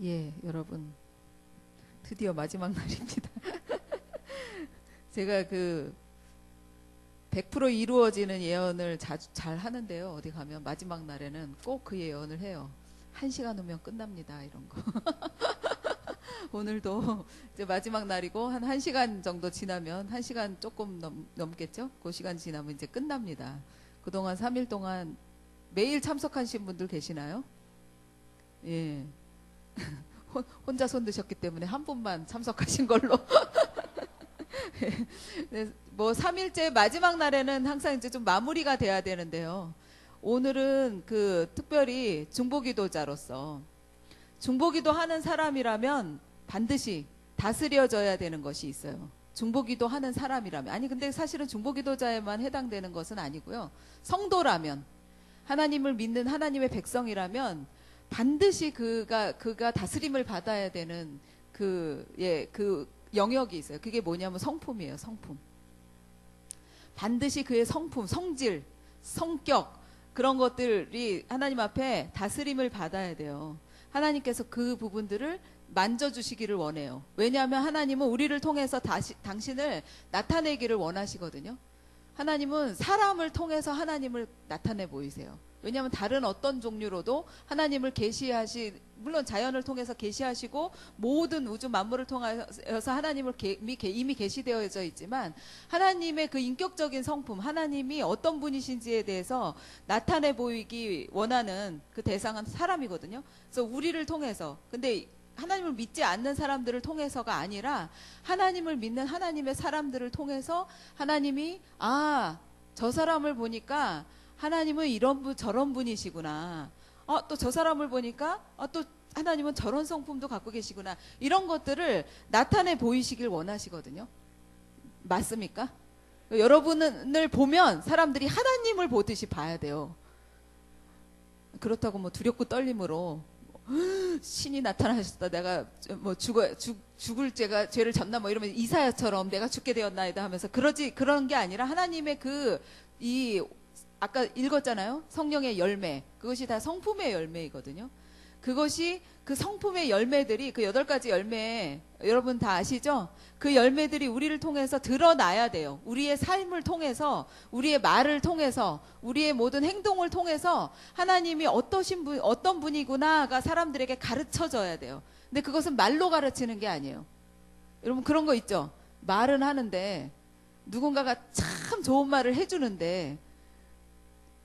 예, 여러분, 드디어 마지막 날입니다. 제가 100% 이루어지는 예언을 자주 잘 하는데요. 어디 가면 마지막 날에는 꼭 그 예언을 해요. 1시간 후면 끝납니다. 이런 거. 오늘도 이제 마지막 날이고 한 1시간 정도 지나면 1시간 조금 넘겠죠? 그 시간 지나면 이제 끝납니다. 그동안 3일 동안 매일 참석하신 분들 계시나요? 예. 혼자 손 드셨기 때문에 한 분만 참석하신 걸로. 네, 뭐 3일째 마지막 날에는 항상 이제 좀 마무리가 돼야 되는데요. 오늘은 특별히 중보기도자로서 중보기도 하는 사람이라면 반드시 다스려져야 되는 것이 있어요. 중보기도 하는 사람이라면. 아니 근데 사실은 중보기도자에만 해당되는 것은 아니고요. 성도라면, 하나님을 믿는 하나님의 백성이라면 반드시 그가 다스림을 받아야 되는 그 영역이 있어요. 그게 뭐냐면 성품이에요. 성품. 반드시 그의 성품, 성질, 성격 그런 것들이 하나님 앞에 다스림을 받아야 돼요. 하나님께서 그 부분들을 만져주시기를 원해요. 왜냐하면 하나님은 우리를 통해서 당신을 나타내기를 원하시거든요. 하나님은 사람을 통해서 하나님을 나타내 보이세요. 왜냐하면 다른 어떤 종류로도 하나님을 물론 자연을 통해서 계시하시고 모든 우주 만물을 통해서 하나님을 이미 계시되어져 있지만 하나님의 그 인격적인 성품, 하나님이 어떤 분이신지에 대해서 나타내 보이기 원하는 그 대상은 사람이거든요. 그래서 우리를 통해서, 근데 하나님을 믿지 않는 사람들을 통해서가 아니라 하나님을 믿는 하나님의 사람들을 통해서 하나님이 저 사람을 보니까 하나님은 이런 분 저런 분이시구나. 또 저 사람을 보니까 또 하나님은 저런 성품도 갖고 계시구나. 이런 것들을 나타내 보이시길 원하시거든요. 맞습니까? 여러분을 보면 사람들이 하나님을 보듯이 봐야 돼요. 그렇다고 뭐 두렵고 떨림으로 신이 나타나셨다. 내가 뭐 죽을 죄를 졌나 뭐 이러면 이사야처럼 내가 죽게 되었나이다 하면서 그런 게 아니라 하나님의 아까 읽었잖아요. 성령의 열매. 그것이 다 성품의 열매이거든요. 그것이 그 성품의 열매들이 그 8가지 열매 여러분 다 아시죠? 그 열매들이 우리를 통해서 드러나야 돼요. 우리의 삶을 통해서, 우리의 말을 통해서, 우리의 모든 행동을 통해서 하나님이 어떤 분이구나가 사람들에게 가르쳐져야 돼요. 근데 그것은 말로 가르치는 게 아니에요. 여러분 그런 거 있죠? 말은 하는데 누군가가 참 좋은 말을 해주는데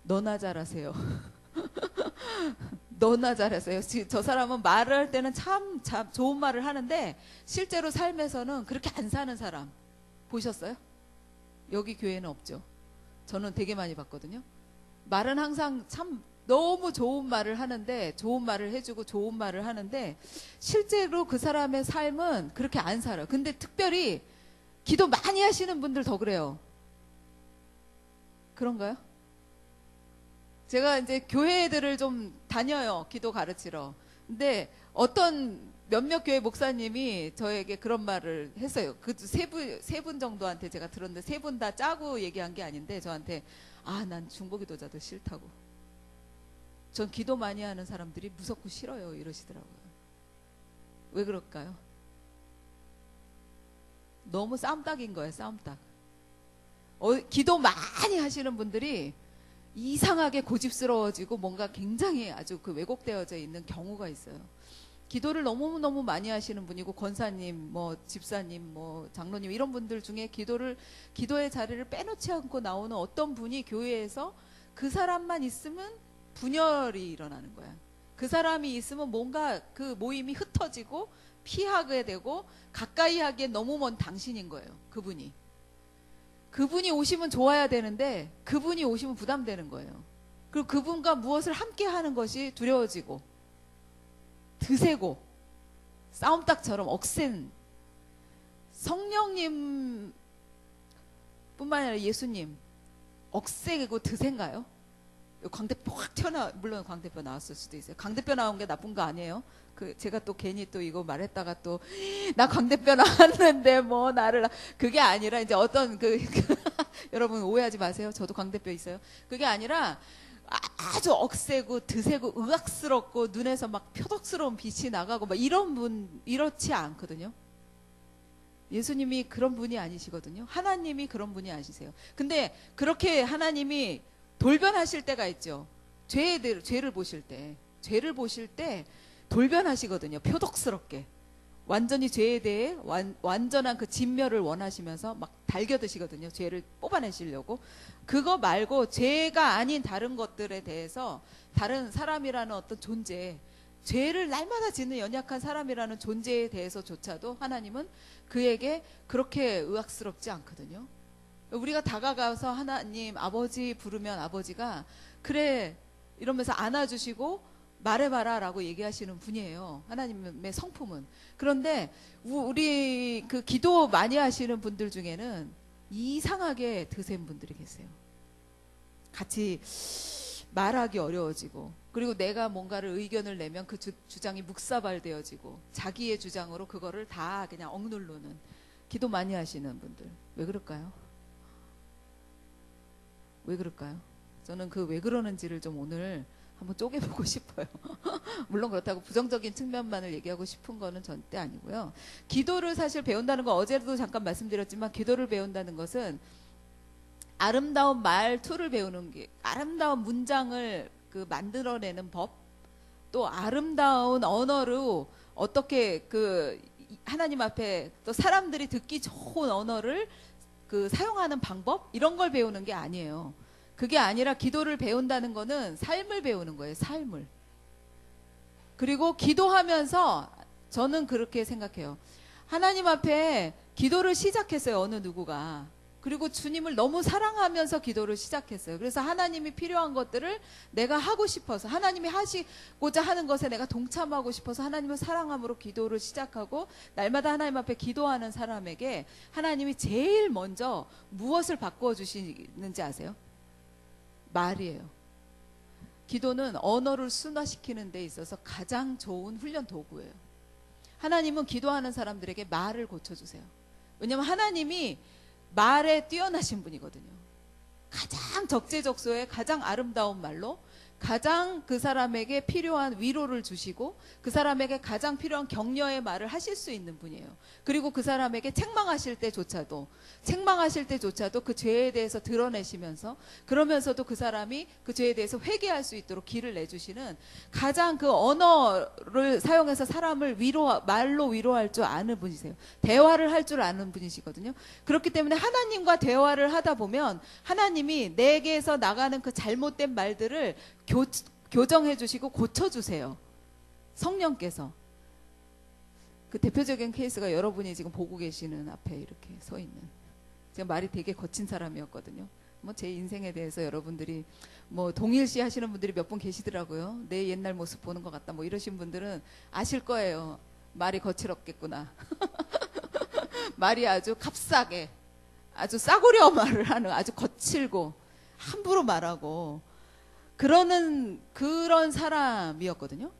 너나 잘하세요. 너나 잘하세요. 저 사람은 말을 할 때는 참 좋은 말을 하는데 실제로 삶에서는 그렇게 안 사는 사람 보셨어요? 여기 교회는 없죠. 저는 되게 많이 봤거든요. 말은 항상 참 너무 좋은 말을 하는데, 좋은 말을 해주고 좋은 말을 하는데 실제로 그 사람의 삶은 그렇게 안 살아요. 근데 특별히 기도 많이 하시는 분들 더 그래요. 그런가요? 제가 이제 교회들을 좀 다녀요. 기도 가르치러. 근데 몇몇 교회 목사님이 저에게 그런 말을 했어요. 그 세 분 정도한테 제가 들었는데 세 분 다 짜고 얘기한 게 아닌데 저한테 난 중보기도자도 싫다고. 전 기도 많이 하는 사람들이 무섭고 싫어요. 이러시더라고요. 왜 그럴까요? 너무 싸움닭인 거예요. 싸움닭. 기도 많이 하시는 분들이 이상하게 고집스러워지고 뭔가 굉장히 아주 왜곡되어져 있는 경우가 있어요. 기도를 너무너무 많이 하시는 분이고 권사님, 뭐 집사님, 뭐 장로님 이런 분들 중에 기도의 자리를 빼놓지 않고 나오는 어떤 분이 교회에서 그 사람만 있으면 분열이 일어나는 거야. 그 사람이 있으면 뭔가 그 모임이 흩어지고 피하게 되고 가까이 하기엔 너무 먼 당신인 거예요. 그분이 오시면 좋아야 되는데 그분이 오시면 부담되는 거예요. 그리고 그분과 무엇을 함께 하는 것이 두려워지고 드세고 싸움닭처럼 억센 성령님 뿐만 아니라 예수님 억세고 드센가요? 광대뼈 확 물론 광대뼈 나왔을 수도 있어요. 광대뼈 나온 게 나쁜 거 아니에요. 제가 또 괜히 또 이거 말했다가 또 나 광대뼈 나왔는데 뭐 그게 아니라 이제 어떤 여러분 오해하지 마세요. 저도 광대뼈 있어요. 그게 아니라 아주 억세고 드세고 의학스럽고 눈에서 막 표독스러운 빛이 나가고 막 이런 분 이렇지 않거든요. 예수님이 그런 분이 아니시거든요. 하나님이 그런 분이 아니세요. 근데 그렇게 하나님이 돌변하실 때가 있죠. 죄를 보실 때 돌변하시거든요. 표독스럽게. 완전히 죄에 대해 완전한 그 진멸을 원하시면서 막 달겨드시거든요. 죄를 뽑아내시려고. 그거 말고 죄가 아닌 다른 것들에 대해서 다른 사람이라는 어떤 존재, 죄를 날마다 짓는 연약한 사람이라는 존재에 대해서조차도 하나님은 그에게 그렇게 의학스럽지 않거든요. 우리가 다가가서 하나님 아버지 부르면 아버지가 그래 이러면서 안아주시고 말해봐라 라고 얘기하시는 분이에요. 하나님의 성품은. 그런데 우리 그 기도 많이 하시는 분들 중에는 이상하게 드센 분들이 계세요. 같이 말하기 어려워지고, 그리고 내가 뭔가를 의견을 내면 그 주장이 묵사발되어지고 자기의 주장으로 그거를 다 그냥 억누르는, 기도 많이 하시는 분들. 왜 그럴까요? 왜 그럴까요? 저는 그 왜 그러는지를 좀 오늘 한번 쪼개보고 싶어요. 물론 그렇다고 부정적인 측면만을 얘기하고 싶은 거는 절대 아니고요. 기도를 사실 배운다는 건 어제도 잠깐 말씀드렸지만, 기도를 배운다는 것은 아름다운 말투를 배우는 게, 아름다운 문장을 그 만들어내는 법, 또 아름다운 언어로 어떻게 그 하나님 앞에 또 사람들이 듣기 좋은 언어를 그 사용하는 방법, 이런 걸 배우는 게 아니에요. 그게 아니라 기도를 배운다는 거는 삶을 배우는 거예요. 삶을. 그리고 기도하면서 저는 그렇게 생각해요. 하나님 앞에 기도를 시작했어요. 어느 누구가. 그리고 주님을 너무 사랑하면서 기도를 시작했어요. 그래서 하나님이 필요한 것들을 내가 하고 싶어서, 하나님이 하시고자 하는 것에 내가 동참하고 싶어서 하나님을 사랑함으로 기도를 시작하고, 날마다 하나님 앞에 기도하는 사람에게 하나님이 제일 먼저 무엇을 바꾸어 주시는지 아세요? 말이에요. 기도는 언어를 순화시키는 데 있어서 가장 좋은 훈련 도구예요. 하나님은 기도하는 사람들에게 말을 고쳐주세요. 왜냐하면 하나님이 말에 뛰어나신 분이거든요. 가장 적재적소에 가장 아름다운 말로 가장 그 사람에게 필요한 위로를 주시고, 그 사람에게 가장 필요한 격려의 말을 하실 수 있는 분이에요. 그리고 그 사람에게 책망하실 때조차도 그 죄에 대해서 드러내시면서, 그러면서도 그 사람이 그 죄에 대해서 회개할 수 있도록 길을 내주시는, 가장 그 언어를 사용해서 사람을 말로 위로할 줄 아는 분이세요. 대화를 할 줄 아는 분이시거든요. 그렇기 때문에 하나님과 대화를 하다 보면 하나님이 내게서 나가는 그 잘못된 말들을 교정해 주시고 고쳐주세요. 성령께서. 그 대표적인 케이스가 여러분이 지금 보고 계시는 앞에 이렇게 서 있는, 제가 말이 되게 거친 사람이었거든요. 뭐 제 인생에 대해서 여러분들이 뭐 동일시 하시는 분들이 몇 분 계시더라고요. 내 옛날 모습 보는 것 같다 뭐 이러신 분들은 아실 거예요. 말이 거칠었겠구나. 말이 아주 값싸게, 아주 싸구려 말을 하는, 아주 거칠고 함부로 말하고 그런 사람이었거든요.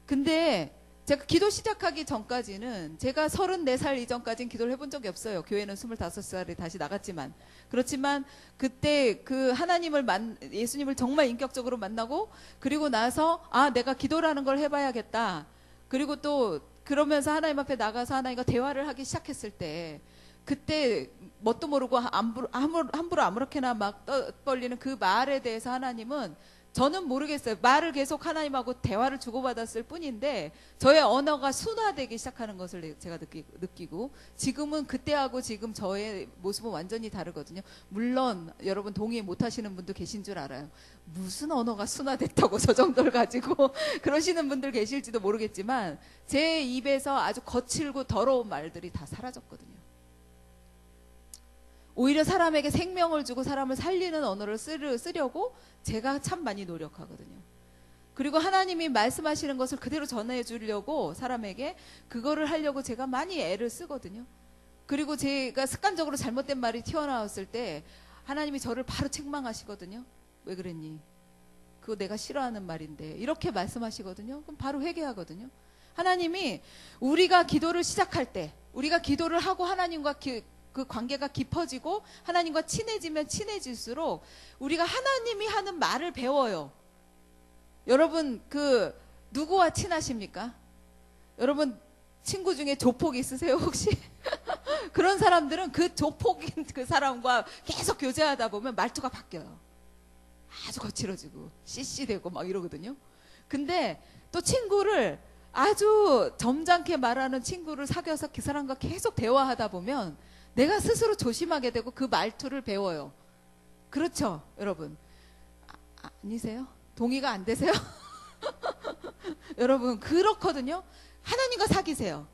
근데 제가 기도 시작하기 전까지는, 제가 34살 이전까지는 기도를 해본 적이 없어요. 교회는 25살에 다시 나갔지만. 그렇지만 그때 그 예수님을 정말 인격적으로 만나고, 그리고 나서 내가 기도라는 걸 해봐야겠다. 그리고 또 그러면서 하나님 앞에 나가서 하나님과 대화를 하기 시작했을 때, 그때 뭣도 모르고 함부로 아무렇게나 막 떠벌리는 그 말에 대해서 하나님은, 저는 모르겠어요. 말을 계속 하나님하고 대화를 주고받았을 뿐인데 저의 언어가 순화되기 시작하는 것을 제가 느끼고, 지금은 그때하고 지금 저의 모습은 완전히 다르거든요. 물론 여러분 동의 못하시는 분도 계신 줄 알아요. 무슨 언어가 순화됐다고 저 정도를 가지고 그러시는 분들 계실지도 모르겠지만, 제 입에서 아주 거칠고 더러운 말들이 다 사라졌거든요. 오히려 사람에게 생명을 주고 사람을 살리는 언어를 쓰려고 제가 참 많이 노력하거든요. 그리고 하나님이 말씀하시는 것을 그대로 전해주려고 사람에게 그거를 하려고 제가 많이 애를 쓰거든요. 그리고 제가 습관적으로 잘못된 말이 튀어나왔을 때 하나님이 저를 바로 책망하시거든요. 왜 그랬니? 그거 내가 싫어하는 말인데, 이렇게 말씀하시거든요. 그럼 바로 회개하거든요. 하나님이 우리가 기도를 시작할 때, 우리가 기도를 하고 하나님과 그 관계가 깊어지고 하나님과 친해지면 친해질수록 우리가 하나님이 하는 말을 배워요. 여러분 누구와 친하십니까? 여러분 친구 중에 조폭 있으세요 혹시? 그런 사람들은 그 조폭인 그 사람과 계속 교제하다 보면 말투가 바뀌어요. 아주 거칠어지고 씨씨대고 막 이러거든요. 근데 또 친구를 아주 점잖게 말하는 친구를 사귀어서 그 사람과 계속 대화하다 보면 내가 스스로 조심하게 되고 그 말투를 배워요. 그렇죠, 여러분? 아니세요? 동의가 안 되세요? 여러분 그렇거든요. 하나님과 사귀세요.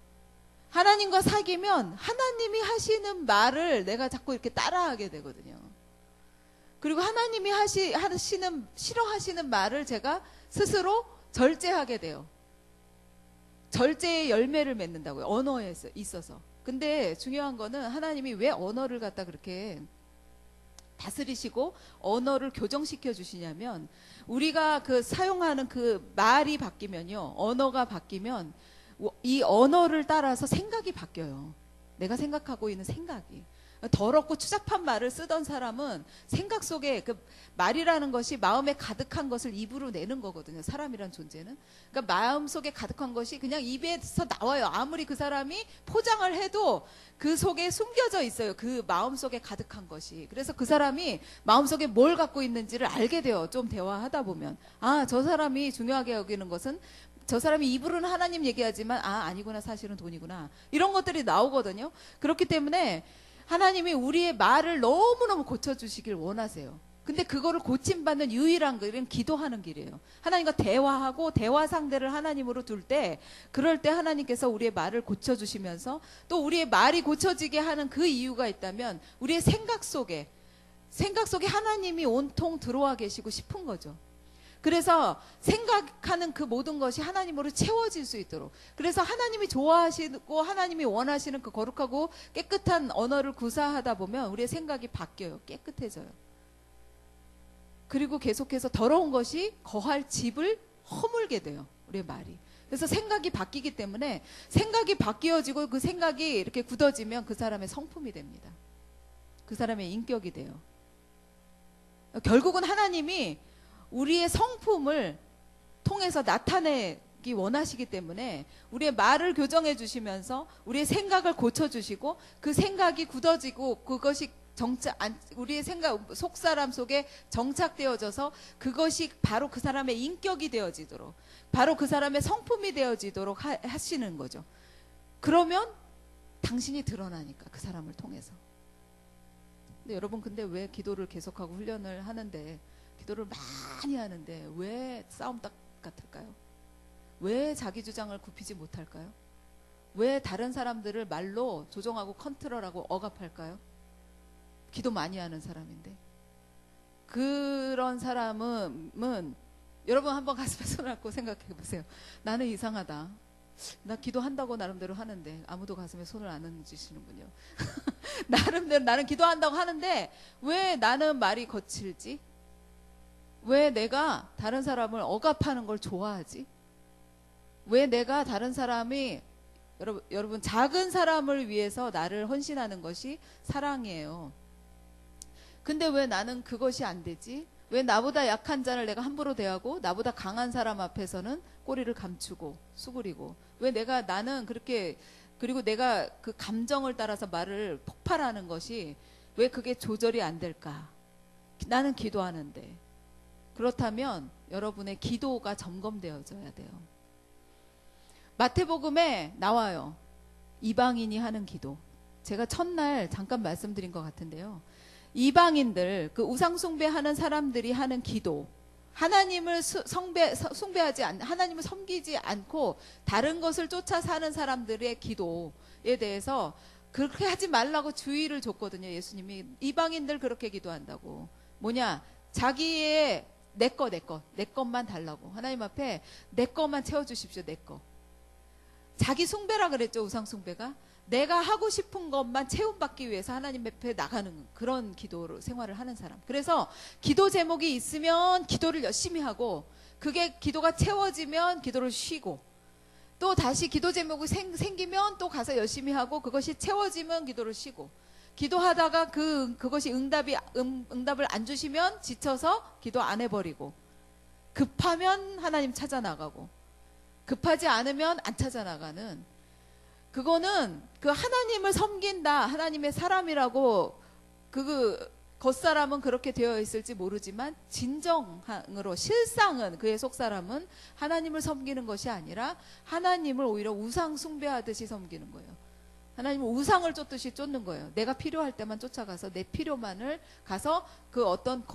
하나님과 사귀면 하나님이 하시는 말을 내가 자꾸 이렇게 따라하게 되거든요. 그리고 하나님이 하시는 싫어하시는 말을 제가 스스로 절제하게 돼요. 절제의 열매를 맺는다고요. 언어에 있어서. 근데 중요한 거는 하나님이 왜 언어를 갖다 그렇게 다스리시고 언어를 교정시켜 주시냐면 우리가 사용하는 그 말이 바뀌면요. 언어가 바뀌면 이 언어를 따라서 생각이 바뀌어요. 내가 생각하고 있는 생각이. 더럽고 추잡한 말을 쓰던 사람은 생각 속에 그 말이라는 것이 마음에 가득한 것을 입으로 내는 거거든요. 사람이란 존재는. 그러니까 마음 속에 가득한 것이 그냥 입에서 나와요. 아무리 그 사람이 포장을 해도 그 속에 숨겨져 있어요. 그 마음 속에 가득한 것이. 그래서 그 사람이 마음 속에 뭘 갖고 있는지를 알게 돼요. 좀 대화하다 보면. 아, 저 사람이 중요하게 여기는 것은 저 사람이 입으로는 하나님 얘기하지만 아니구나 사실은 돈이구나. 이런 것들이 나오거든요. 그렇기 때문에 하나님이 우리의 말을 너무너무 고쳐주시길 원하세요. 근데 그거를 고침받는 유일한 길은 기도하는 길이에요. 하나님과 대화하고 대화 상대를 하나님으로 둘 때 그럴 때 하나님께서 우리의 말을 고쳐주시면서 또 우리의 말이 고쳐지게 하는 그 이유가 있다면 우리의 생각 속에 하나님이 온통 들어와 계시고 싶은 거죠. 그래서 생각하는 그 모든 것이 하나님으로 채워질 수 있도록. 그래서 하나님이 좋아하시고 하나님이 원하시는 그 거룩하고 깨끗한 언어를 구사하다 보면 우리의 생각이 바뀌어요. 깨끗해져요. 그리고 계속해서 더러운 것이 거할 집을 허물게 돼요. 우리의 말이. 그래서 생각이 바뀌기 때문에 생각이 바뀌어지고 그 생각이 이렇게 굳어지면 그 사람의 성품이 됩니다. 그 사람의 인격이 돼요. 결국은 하나님이 우리의 성품을 통해서 나타내기 원하시기 때문에 우리의 말을 교정해 주시면서 우리의 생각을 고쳐주시고 그 생각이 굳어지고 그것이 우리의 속사람 속에 정착되어져서 그것이 바로 그 사람의 인격이 되어지도록 바로 그 사람의 성품이 되어지도록 하시는 거죠. 그러면 당신이 드러나니까 그 사람을 통해서. 근데 여러분 근데 왜 기도를 계속하고 훈련을 하는데 기도를 많이 하는데 왜 싸움 같을까요? 왜 자기 주장을 굽히지 못할까요? 왜 다른 사람들을 말로 조종하고 컨트롤하고 억압할까요? 기도 많이 하는 사람인데. 그런 사람은 여러분 한번 가슴에 손을 얹고 생각해 보세요. 나는 이상하다. 나 기도한다고 나름대로 하는데 아무도 가슴에 손을 안 얹으시는군요. 나름대로 나는 기도한다고 하는데 왜 나는 말이 거칠지? 왜 내가 다른 사람을 억압하는 걸 좋아하지? 왜 내가 다른 사람이 여러분 작은 사람을 위해서 나를 헌신하는 것이 사랑이에요. 근데 왜 나는 그것이 안 되지? 왜 나보다 약한 자를 내가 함부로 대하고 나보다 강한 사람 앞에서는 꼬리를 감추고 수그리고 왜 나는 그렇게 그리고 내가 그 감정을 따라서 말을 폭발하는 것이 왜 그게 조절이 안 될까? 나는 기도하는데. 그렇다면 여러분의 기도가 점검되어져야 돼요. 마태복음에 나와요. 이방인이 하는 기도. 제가 첫날 잠깐 말씀드린 것 같은데요. 이방인들, 그 우상숭배하는 사람들이 하는 기도. 하나님을 하나님을 섬기지 않고 다른 것을 쫓아 사는 사람들의 기도에 대해서 그렇게 하지 말라고 주의를 줬거든요. 예수님이. 이방인들 그렇게 기도한다고. 뭐냐? 자기의 내 것만 달라고. 하나님 앞에 내 것만 채워주십시오. 내 것. 자기 숭배라 그랬죠. 우상 숭배가. 내가 하고 싶은 것만 채움받기 위해서 하나님 앞에 나가는 그런 기도로 생활을 하는 사람. 그래서 기도 제목이 있으면 기도를 열심히 하고 그게 기도가 채워지면 기도를 쉬고 또 다시 기도 제목이 생기면 또 가서 열심히 하고 그것이 채워지면 기도를 쉬고 기도하다가 그것이 응답을 안 주시면 지쳐서 기도 안 해버리고, 급하면 하나님 찾아 나가고, 급하지 않으면 안 찾아 나가는, 그거는 그 하나님을 섬긴다, 하나님의 사람이라고 겉사람은 그렇게 되어 있을지 모르지만 진정으로 실상은, 그의 속사람은 하나님을 섬기는 것이 아니라 하나님을 오히려 우상 숭배하듯이 섬기는 거예요. 하나님은 우상을 쫓듯이 쫓는 거예요. 내가 필요할 때만 쫓아가서 내 필요만을 가서 그 어떤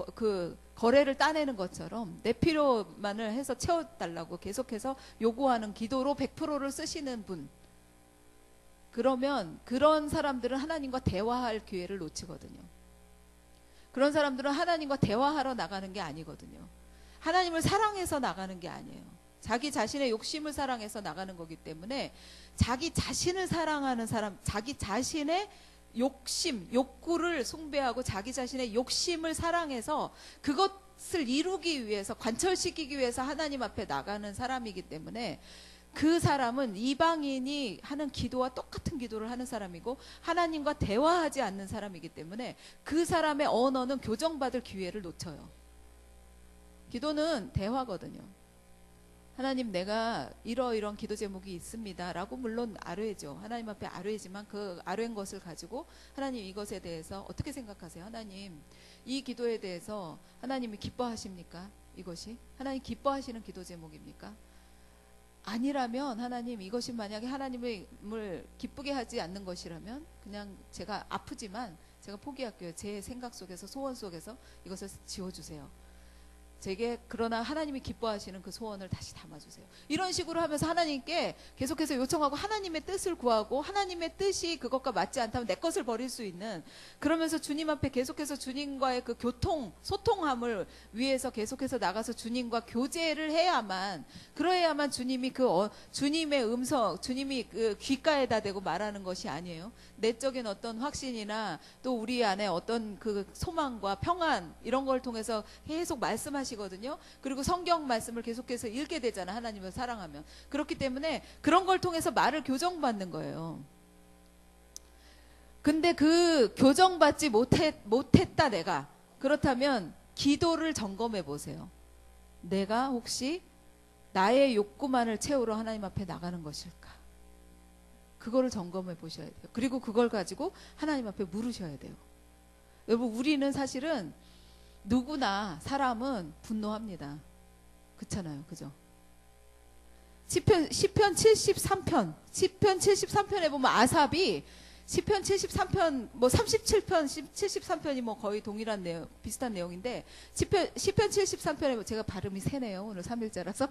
거래를 따내는 것처럼 내 필요만을 해서 채워달라고 계속해서 요구하는 기도로 100%를 쓰시는 분, 그러면 그런 사람들은 하나님과 대화할 기회를 놓치거든요. 그런 사람들은 하나님과 대화하러 나가는 게 아니거든요. 하나님을 사랑해서 나가는 게 아니에요. 자기 자신의 욕심을 사랑해서 나가는 거기 때문에, 자기 자신을 사랑하는 사람, 자기 자신의 욕심, 욕구를 숭배하고 자기 자신의 욕심을 사랑해서 그것을 이루기 위해서, 관철시키기 위해서 하나님 앞에 나가는 사람이기 때문에, 그 사람은 이방인이 하는 기도와 똑같은 기도를 하는 사람이고 하나님과 대화하지 않는 사람이기 때문에 그 사람의 언어는 교정받을 기회를 놓쳐요. 기도는 대화거든요. 하나님, 내가 이러이런 기도 제목이 있습니다 라고 물론 아뢰죠. 하나님 앞에 아뢰지만 그 아뢰인 것을 가지고 하나님, 이것에 대해서 어떻게 생각하세요? 하나님, 이 기도에 대해서 하나님이 기뻐하십니까? 이것이 하나님 기뻐하시는 기도 제목입니까? 아니라면, 하나님, 이것이 만약에 하나님을 기쁘게 하지 않는 것이라면 그냥 제가 아프지만 제가 포기할게요. 제 생각 속에서, 소원 속에서 이것을 지워주세요. 제게 그러나 하나님이 기뻐하시는 그 소원을 다시 담아주세요. 이런 식으로 하면서 하나님께 계속해서 요청하고 하나님의 뜻을 구하고, 하나님의 뜻이 그것과 맞지 않다면 내 것을 버릴 수 있는, 그러면서 주님 앞에 계속해서 주님과의 그 소통함을 위해서 계속해서 나가서 주님과 교제를 해야만, 그러야만 주님이 주님의 음성, 주님이 그 귓가에다 대고 말하는 것이 아니에요. 내적인 어떤 확신이나 또 우리 안에 어떤 그 소망과 평안, 이런 걸 통해서 계속 말씀하시거든요. 그리고 성경 말씀을 계속해서 읽게 되잖아, 하나님을 사랑하면. 그렇기 때문에 그런 걸 통해서 말을 교정받는 거예요. 근데 그 교정받지 못했다 내가, 그렇다면 기도를 점검해 보세요. 내가 혹시 나의 욕구만을 채우러 하나님 앞에 나가는 것일까? 그거를 점검해 보셔야 돼요. 그리고 그걸 가지고 하나님 앞에 물으셔야 돼요. 여러분, 우리는 사실은 누구나, 사람은 분노합니다. 그렇잖아요. 그죠? 시편 73편에 보면 아삽이 시편 73편, 뭐 37편, 73편이 뭐 거의 동일한 내용, 비슷한 내용인데, 시편 73편에, 제가 발음이 세네요. 오늘 3일째라서.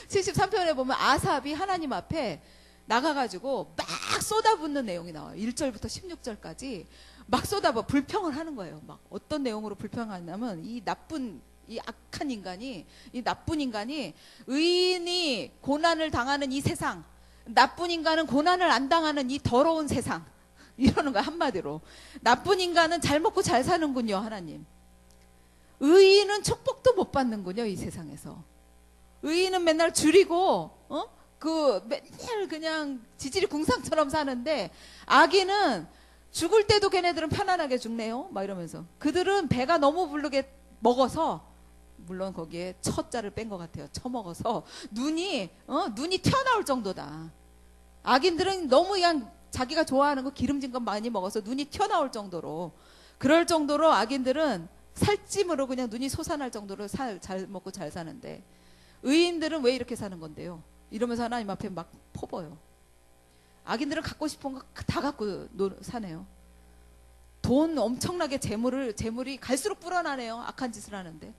73편에 보면 아삽이 하나님 앞에 나가가지고 막 쏟아붓는 내용이 나와요. 1절부터 16절까지 막 불평을 하는 거예요. 막 어떤 내용으로 불평하냐면, 이 악한 인간이, 이 나쁜 인간이, 의인이 고난을 당하는 이 세상, 나쁜 인간은 고난을 안 당하는 이 더러운 세상, 이러는 거야. 한마디로 나쁜 인간은 잘 먹고 잘 사는군요, 하나님. 의인은 축복도 못 받는군요, 이 세상에서. 의인은 맨날 줄이고 맨날 그냥 지질이 궁상처럼 사는데, 악인은 죽을 때도 걔네들은 편안하게 죽네요, 막 이러면서. 그들은 배가 너무 부르게 먹어서, 물론 거기에 처자를 뺀 것 같아요. 처먹어서 눈이 튀어나올 정도다. 악인들은 너무 그냥 자기가 좋아하는 거, 기름진 것 많이 먹어서 눈이 튀어나올 정도로, 그럴 정도로 악인들은 살찜으로 그냥 눈이 솟아날 정도로 잘 먹고 잘 사는데, 의인들은 왜 이렇게 사는 건데요? 이러면서 하나님 앞에 막 퍼버요. 악인들은 갖고 싶은 거 다 갖고 사네요. 돈 엄청나게 재물이 갈수록 불어나네요. 악한 짓을 하는데.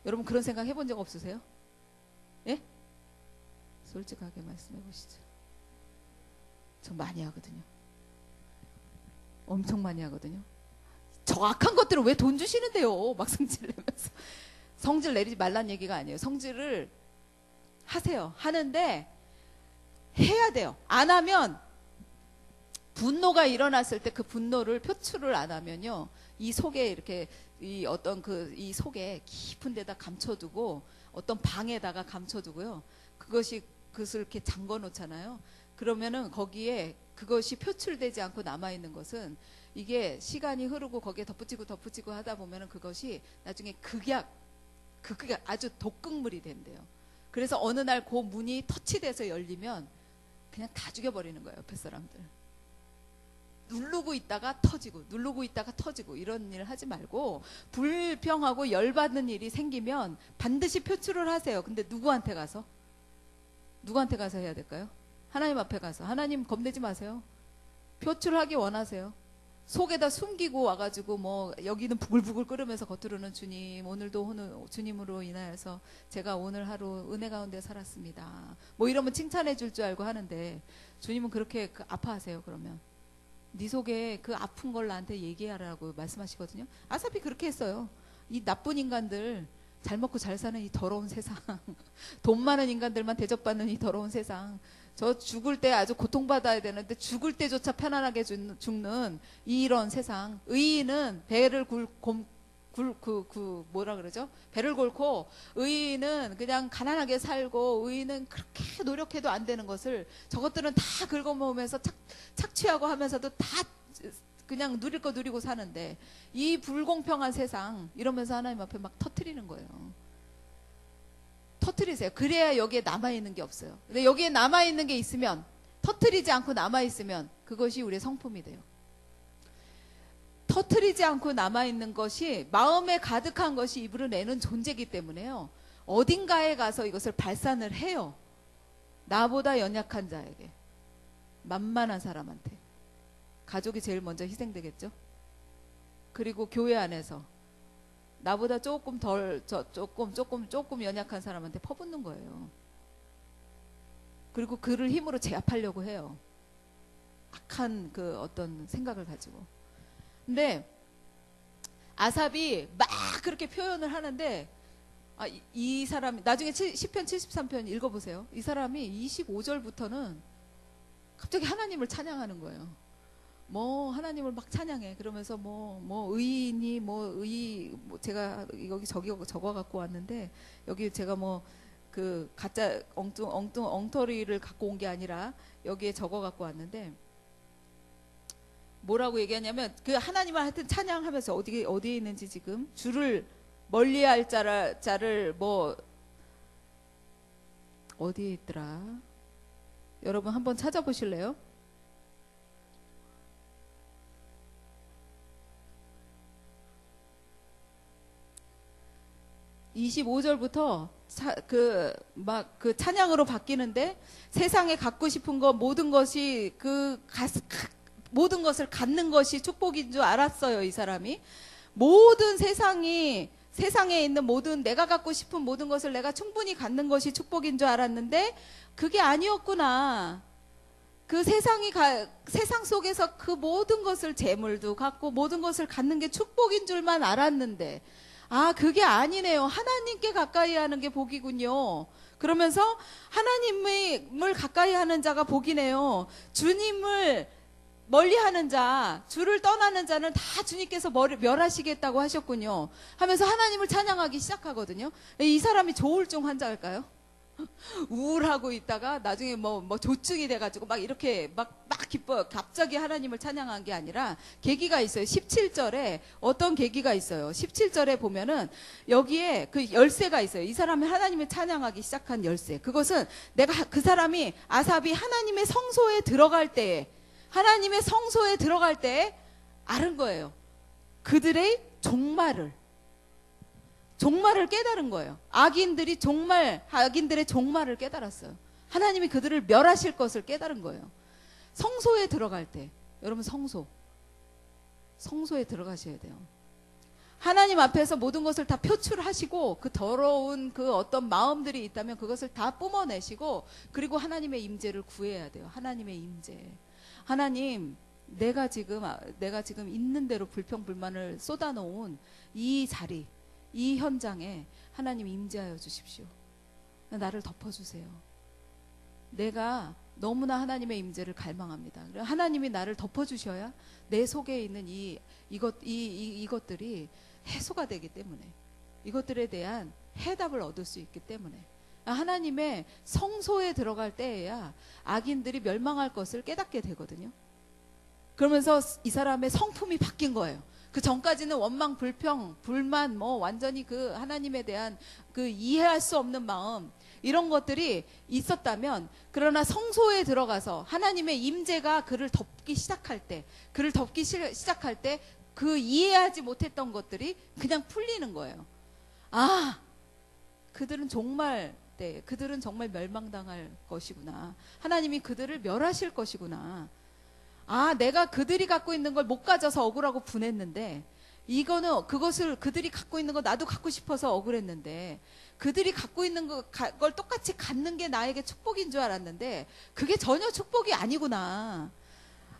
여러분, 그런 생각 해본 적 없으세요? 예? 솔직하게 말씀해 보시죠. 저 많이 하거든요. 엄청 많이 하거든요. 저 악한 것들은 왜 돈 주시는데요? 막 성질 내면서. 성질 내리지 말란 얘기가 아니에요. 성질을 하세요. 하는데 해야 돼요. 안 하면, 분노가 일어났을 때 그 분노를 표출을 안 하면요, 이 속에 이렇게 이 속에 깊은 데다 감춰두고, 어떤 방에다가 감춰두고요, 그것을 이렇게 잠궈 놓잖아요. 그러면은 거기에 그것이 표출되지 않고 남아있는 것은 이게 시간이 흐르고 거기에 덧붙이고 하다 보면은 그것이 나중에 극약 아주 독극물이 된대요. 그래서 어느 날 그 문이 터치돼서 열리면 그냥 다 죽여버리는 거예요, 옆에 사람들. 누르고 있다가 터지고 이런 일 하지 말고, 불평하고 열받는 일이 생기면 반드시 표출을 하세요. 근데 누구한테 가서 해야 될까요? 하나님 앞에 가서. 하나님 겁내지 마세요. 표출하기 원하세요. 속에다 숨기고 와가지고 뭐 여기는 부글부글 끓으면서 겉으로는 주님, 오늘도 주님으로 인하여서 제가 오늘 하루 은혜 가운데 살았습니다, 뭐 이러면 칭찬해 줄 줄 알고 하는데, 주님은 그렇게 아파하세요. 그러면 네 속에 그 아픈 걸 나한테 얘기하라고 말씀하시거든요. 아삽이 그렇게 했어요. 이 나쁜 인간들, 잘 먹고 잘 사는 이 더러운 세상, 돈 많은 인간들만 대접받는 이 더러운 세상, 저 죽을 때 아주 고통받아야 되는데 죽을 때조차 편안하게 죽는 이런 세상, 의인은 배를 뭐라 그러죠? 배를 골고, 의인은 그냥 가난하게 살고, 의인은 그렇게 노력해도 안 되는 것을 저것들은 다 긁어모으면서 착취하고 하면서도 다 그냥 누릴 거 누리고 사는데, 이 불공평한 세상 이러면서 하나님 앞에 막 터뜨리는 거예요. 터뜨리세요. 그래야 여기에 남아있는 게 없어요. 근데 여기에 남아있는 게 있으면, 터뜨리지 않고 남아있으면 그것이 우리의 성품이 돼요. 터뜨리지 않고 남아있는 것이, 마음에 가득한 것이 입으로 내는 존재이기 때문에요, 어딘가에 가서 이것을 발산을 해요. 나보다 연약한 자에게, 만만한 사람한테. 가족이 제일 먼저 희생되겠죠. 그리고 교회 안에서 나보다 조금 연약한 사람한테 퍼붓는 거예요. 그리고 그를 힘으로 제압하려고 해요. 악한 그 어떤 생각을 가지고. 근데 아삽이 막 그렇게 표현을 하는데, 이 사람이 나중에 시편 73편 읽어보세요. 이 사람이 25절부터는 갑자기 하나님을 찬양하는 거예요. 뭐 하나님을 막 찬양해. 그러면서 뭐 의인이 제가 여기 적어 갖고 왔는데, 여기 제가 뭐 그 가짜 엉터리를 갖고 온 게 아니라 여기에 적어 갖고 왔는데, 뭐라고 얘기하냐면, 그 하나님을 하여튼 찬양하면서, 어디에 있는지 지금, 주를 멀리할 자를 뭐 어디에 있더라? 여러분 한번 찾아보실래요? 25절부터 그 찬양으로 바뀌는데, 세상에 갖고 싶은 것 모든 것이 모든 것을 갖는 것이 축복인 줄 알았어요, 이 사람이. 모든 세상에 있는 모든 내가 갖고 싶은 모든 것을 내가 충분히 갖는 것이 축복인 줄 알았는데, 그게 아니었구나. 그 세상 속에서 그 모든 것을, 재물도 갖고 모든 것을 갖는 게 축복인 줄만 알았는데, 그게 아니네요. 하나님께 가까이 하는 게 복이군요. 그러면서 하나님을 가까이 하는 자가 복이네요. 주님을 멀리하는 자, 주를 떠나는 자는 다 주님께서 멸하시겠다고 하셨군요 하면서 하나님을 찬양하기 시작하거든요. 이 사람이 조울증 환자일까요? 우울하고 있다가 나중에 뭐 조증이 돼가지고 막 이렇게 막 기뻐요. 갑자기 하나님을 찬양한 게 아니라 계기가 있어요. 17절에 어떤 계기가 있어요. 17절에 보면은 여기에 그 열쇠가 있어요. 이 사람이 하나님을 찬양하기 시작한 열쇠. 그것은 그 사람이, 아삽이 하나님의 성소에 들어갈 때에 아는 거예요. 그들의 종말을 깨달은 거예요. 악인들의 종말을 깨달았어요. 하나님이 그들을 멸하실 것을 깨달은 거예요. 성소에 들어갈 때, 여러분 성소에 들어가셔야 돼요. 하나님 앞에서 모든 것을 다 표출하시고, 그 더러운 그 어떤 마음들이 있다면 그것을 다 뿜어내시고, 그리고 하나님의 임재를 구해야 돼요. 하나님의 임재. 하나님, 내가 지금 있는 대로 불평불만을 쏟아놓은 이 자리, 이 현장에 하나님 임재하여 주십시오. 나를 덮어주세요. 내가 너무나 하나님의 임재를 갈망합니다. 하나님이 나를 덮어주셔야 내 속에 있는 이것들이 해소가 되기 때문에, 이것들에 대한 해답을 얻을 수 있기 때문에 하나님의 성소에 들어갈 때에야 악인들이 멸망할 것을 깨닫게 되거든요. 그러면서 이 사람의 성품이 바뀐 거예요. 그 전까지는 원망, 불평, 불만, 뭐 완전히 그 하나님에 대한 그 이해할 수 없는 마음, 이런 것들이 있었다면, 그러나 성소에 들어가서 하나님의 임재가 그를 덮기 시작할 때, 시작할 때 그 이해하지 못했던 것들이 그냥 풀리는 거예요. 아, 그들은 정말 멸망당할 것이구나. 하나님이 그들을 멸하실 것이구나. 아, 내가 그들이 갖고 있는 걸 못 가져서 억울하고 분했는데, 그것을 그들이 갖고 있는 거 나도 갖고 싶어서 억울했는데, 그들이 갖고 있는 걸 똑같이 갖는 게 나에게 축복인 줄 알았는데, 그게 전혀 축복이 아니구나.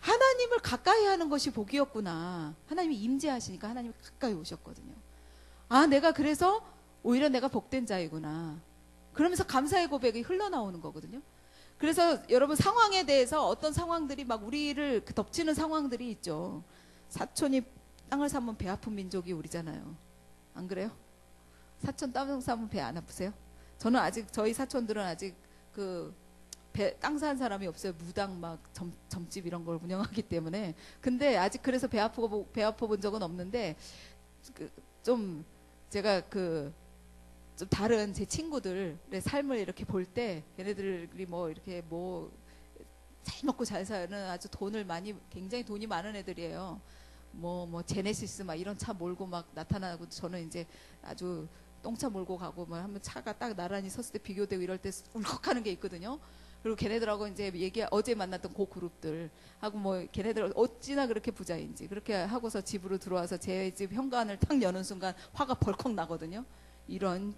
하나님을 가까이 하는 것이 복이었구나. 하나님이 임재하시니까 하나님이 가까이 오셨거든요. 아, 그래서 오히려 내가 복된 자이구나. 그러면서 감사의 고백이 흘러나오는 거거든요. 그래서 여러분, 상황에 대해서 어떤 상황들이 막 우리를 덮치는 상황들이 있죠. 사촌이 땅을 사면 배 아픈 민족이 우리잖아요. 안 그래요? 사촌 땅 사면 배 안 아프세요? 저희 사촌들은 아직 땅 사는 사람이 없어요. 무당 막 점집 이런 걸 운영하기 때문에. 근데 아직 그래서 배 아파본 적은 없는데, 제가 좀 다른 제 친구들의 삶을 이렇게 볼 때, 걔네들이 이렇게 잘 먹고 잘 사는 아주 굉장히 돈이 많은 애들이에요. 제네시스 막 이런 차 몰고 막 나타나고, 저는 이제 아주 똥차 몰고 가고 하면 차가 딱 나란히 섰을 때 비교되고 이럴 때 울컥하는 게 있거든요. 그리고 걔네들하고 이제 어제 만났던 그 그룹들 하고 걔네들 어찌나 그렇게 부자인지, 그렇게 하고서 집으로 들어와서 제 집 현관을 탁 여는 순간 화가 벌컥 나거든요. 이런.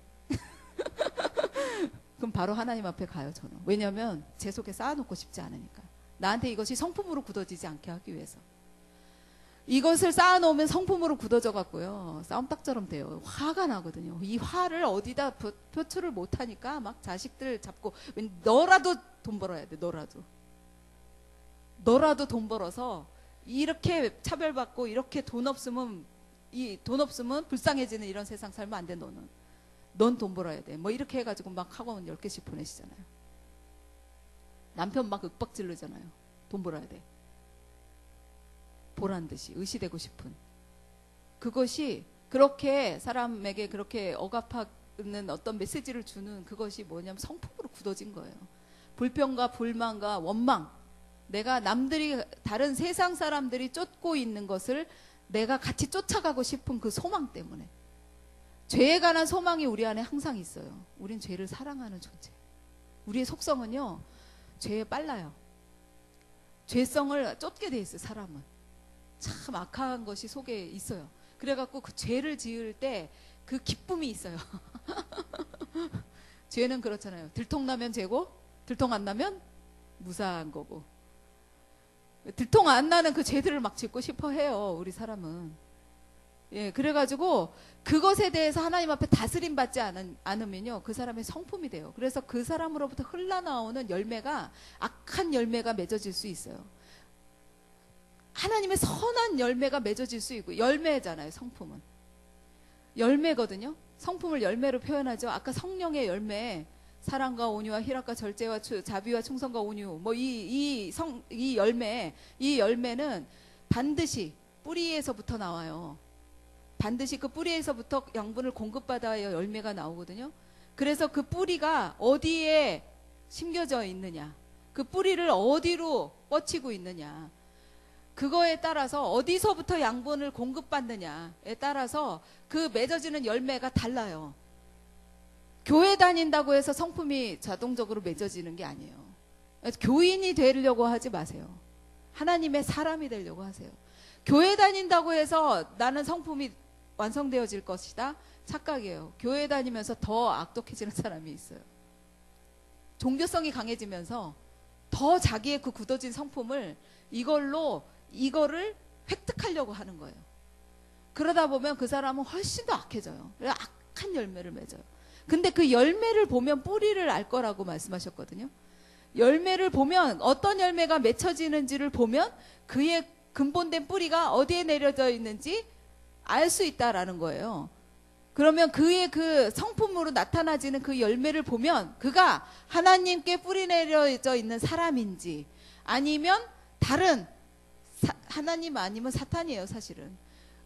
그럼 바로 하나님 앞에 가요, 저는. 왜냐면 제 속에 쌓아놓고 싶지 않으니까. 나한테 이것이 성품으로 굳어지지 않게 하기 위해서. 이것을 쌓아놓으면 성품으로 굳어져 갖고요, 싸움닭처럼 돼요. 화가 나거든요. 이 화를 어디다 표출을 못하니까 막 자식들 잡고, 너라도 돈 벌어야 돼. 너라도 돈 벌어서 이렇게 차별받고, 이렇게 돈 없으면 불쌍해지는 이런 세상 살면 안 돼. 넌 돈 벌어야 돼. 이렇게 해가지고 막 학원 10개씩 보내시잖아요. 남편 막 윽박 지르잖아요. 돈 벌어야 돼. 보란 듯이 의시되고 싶은. 그것이 그렇게 사람에게 그렇게 억압하는 어떤 메시지를 주는, 그것이 뭐냐면 성품으로 굳어진 거예요. 불평과 불만과 원망, 내가 다른 세상 사람들이 쫓고 있는 것을 내가 같이 쫓아가고 싶은 그 소망 때문에. 죄에 관한 소망이 우리 안에 항상 있어요. 우린 죄를 사랑하는 존재. 우리의 속성은요, 죄에 빨라요. 죄성을 쫓게 돼 있어요, 사람은. 참 악한 것이 속에 있어요. 그래갖고 그 죄를 지을 때 그 기쁨이 있어요. 죄는 그렇잖아요. 들통나면 죄고, 들통 안 나면 무사한 거고. 들통 안 나는 그 죄들을 막 짓고 싶어 해요, 우리 사람은. 예, 그래가지고 그것에 대해서 하나님 앞에 다스림 받지 않으면요, 그 사람의 성품이 돼요. 그래서 그 사람으로부터 흘러나오는 열매가 악한 열매가 맺어질 수 있어요. 하나님의 선한 열매가 맺어질 수 있고, 열매잖아요, 성품은. 열매거든요. 성품을 열매로 표현하죠. 아까 성령의 열매, 사랑과 온유와 희락과 절제와 자비와 충성과 온유, 이 열매는 반드시 뿌리에서부터 나와요. 반드시 그 뿌리에서부터 양분을 공급받아야 열매가 나오거든요. 그래서 그 뿌리가 어디에 심겨져 있느냐, 그 뿌리를 어디로 뻗치고 있느냐, 그거에 따라서 어디서부터 양분을 공급받느냐에 따라서 그 맺어지는 열매가 달라요. 교회 다닌다고 해서 성품이 자동적으로 맺어지는 게 아니에요. 교인이 되려고 하지 마세요. 하나님의 사람이 되려고 하세요. 교회 다닌다고 해서 나는 성품이 완성되어질 것이다? 착각이에요. 교회 다니면서 더 악독해지는 사람이 있어요. 종교성이 강해지면서 더 자기의 그 굳어진 성품을 이거를 획득하려고 하는 거예요. 그러다 보면 그 사람은 훨씬 더 악해져요. 악한 열매를 맺어요. 근데 그 열매를 보면 뿌리를 알 거라고 말씀하셨거든요. 열매를 보면, 어떤 열매가 맺혀지는지를 보면 그의 근본된 뿌리가 어디에 내려져 있는지 알 수 있다라는 거예요. 그러면 그의 그 성품으로 나타나지는 그 열매를 보면 그가 하나님께 뿌리내려져 있는 사람인지 아니면 다른 하나님 아니면 사탄이에요. 사실은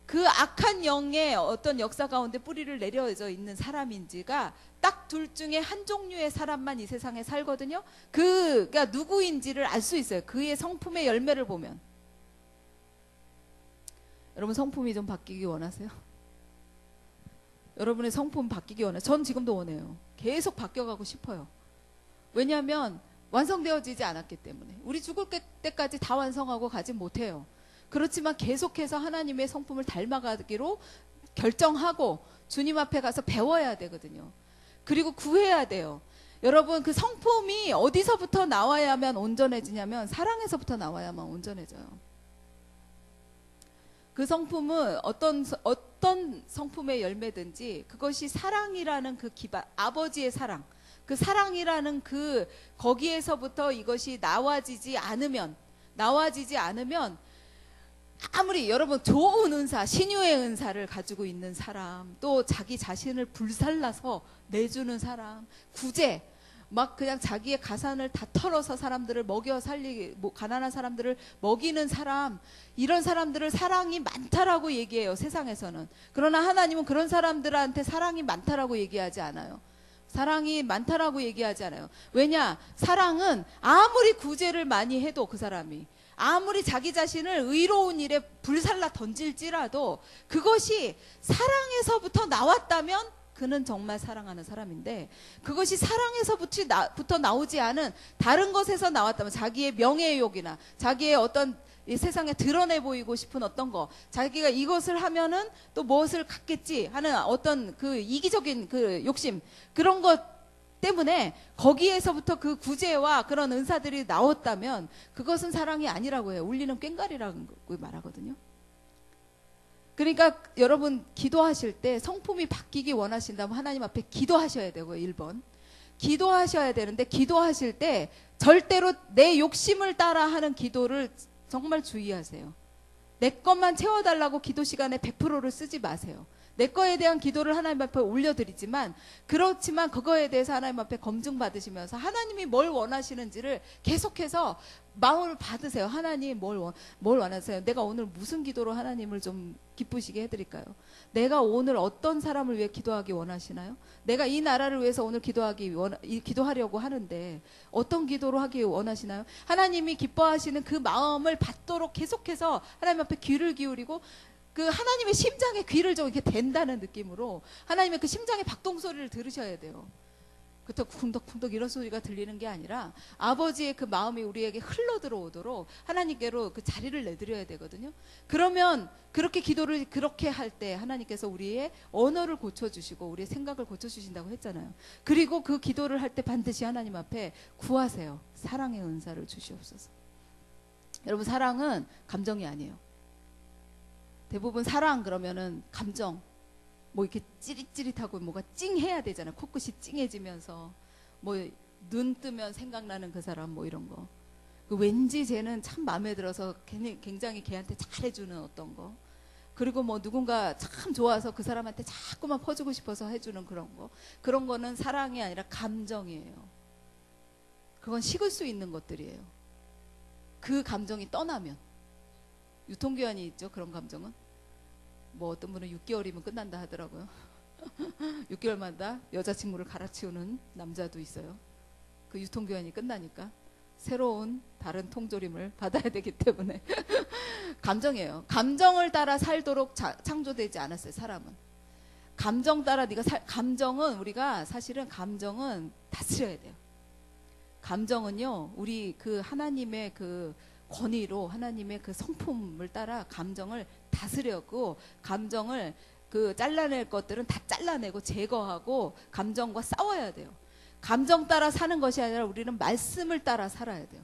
그 악한 영의 어떤 역사 가운데 뿌리를 내려져 있는 사람인지가 딱 둘 중에 한 종류의 사람만 이 세상에 살거든요. 그가 누구인지를 알 수 있어요. 그의 성품의 열매를 보면. 여러분 성품이 좀 바뀌기 원하세요? 여러분의 성품 바뀌기 원해요. 전 지금도 원해요. 계속 바뀌어가고 싶어요. 왜냐하면 완성되어지지 않았기 때문에. 우리 죽을 때까지 다 완성하고 가진 못해요. 그렇지만 계속해서 하나님의 성품을 닮아가기로 결정하고 주님 앞에 가서 배워야 되거든요. 그리고 구해야 돼요. 여러분 그 성품이 어디서부터 나와야만 온전해지냐면 사랑에서부터 나와야만 온전해져요. 그 성품은 어떤 성품의 열매든지 그것이 사랑이라는 그 기반, 아버지의 사랑, 그 사랑이라는 그 거기에서부터 이것이 나와지지 않으면 아무리 여러분 좋은 은사, 신유의 은사를 가지고 있는 사람, 또 자기 자신을 불살라서 내주는 사람, 구제, 막 그냥 자기의 가산을 다 털어서 사람들을 먹여 살리기, 가난한 사람들을 먹이는 사람, 이런 사람들을 사랑이 많다라고 얘기해요, 세상에서는. 그러나 하나님은 그런 사람들한테 사랑이 많다라고 얘기하지 않아요. 사랑이 많다라고 얘기하지 않아요. 왜냐? 사랑은 아무리 구제를 많이 해도 그 사람이 아무리 자기 자신을 의로운 일에 불살라 던질지라도 그것이 사랑에서부터 나왔다면 그는 정말 사랑하는 사람인데, 그것이 사랑에서부터 나오지 않은 다른 것에서 나왔다면, 자기의 명예욕이나 자기의 어떤 이 세상에 드러내 보이고 싶은 어떤 거, 자기가 이것을 하면은 또 무엇을 갖겠지 하는 어떤 그 이기적인 그 욕심, 그런 것 때문에 거기에서부터 그 구제와 그런 은사들이 나왔다면 그것은 사랑이 아니라고 해요. 울리는 꽹과리라고 말하거든요. 그러니까 여러분 기도하실 때 성품이 바뀌기 원하신다면 하나님 앞에 기도하셔야 되고요. 1번. 기도하셔야 되는데, 기도하실 때 절대로 내 욕심을 따라 하는 기도를 정말 주의하세요. 내 것만 채워달라고 기도 시간에 100%를 쓰지 마세요. 내 거에 대한 기도를 하나님 앞에 올려드리지만, 그렇지만 그거에 대해서 하나님 앞에 검증받으시면서 하나님이 뭘 원하시는지를 계속해서 마음을 받으세요. 하나님 뭘 원하세요? 내가 오늘 무슨 기도로 하나님을 좀 기쁘시게 해드릴까요? 내가 오늘 어떤 사람을 위해 기도하기 원하시나요? 내가 이 나라를 위해서 오늘 기도하려고 하는데 어떤 기도로 하기 원하시나요? 하나님이 기뻐하시는 그 마음을 받도록 계속해서 하나님 앞에 귀를 기울이고, 그 하나님의 심장에 귀를 좀 이렇게 댄다는 느낌으로 하나님의 그 심장의 박동소리를 들으셔야 돼요. 그렇다고 쿵덕쿵덕 이런 소리가 들리는 게 아니라 아버지의 그 마음이 우리에게 흘러 들어오도록 하나님께로 그 자리를 내드려야 되거든요. 그러면 그렇게 기도를 그렇게 할 때 하나님께서 우리의 언어를 고쳐주시고 우리의 생각을 고쳐주신다고 했잖아요. 그리고 그 기도를 할 때 반드시 하나님 앞에 구하세요. 사랑의 은사를 주시옵소서. 여러분 사랑은 감정이 아니에요. 대부분 사랑 그러면은 감정, 뭐 이렇게 찌릿찌릿하고 뭐가 찡해야 되잖아요. 코끝이 찡해지면서 뭐 눈 뜨면 생각나는 그 사람 뭐 이런 거. 그 왠지 쟤는 참 마음에 들어서 굉장히 걔한테 잘해주는 어떤 거. 그리고 뭐 누군가 참 좋아서 그 사람한테 자꾸만 퍼주고 싶어서 해주는 그런 거. 그런 거는 사랑이 아니라 감정이에요. 그건 식을 수 있는 것들이에요. 그 감정이 떠나면. 유통기한이 있죠. 그런 감정은. 뭐 어떤 분은 6개월이면 끝난다 하더라고요. 6개월마다 여자친구를 갈아치우는 남자도 있어요. 그 유통기한이 끝나니까 새로운 다른 통조림을 받아야 되기 때문에. 감정이에요. 감정을 따라 살도록 창조되지 않았어요. 사람은. 감정 따라 감정은 우리가 사실은 감정은 다스려야 돼요. 감정은요, 우리 그 하나님의 그 권위로 하나님의 그 성품을 따라 감정을 다스려고, 감정을 그 잘라낼 것들은 다 잘라내고 제거하고 감정과 싸워야 돼요. 감정 따라 사는 것이 아니라 우리는 말씀을 따라 살아야 돼요.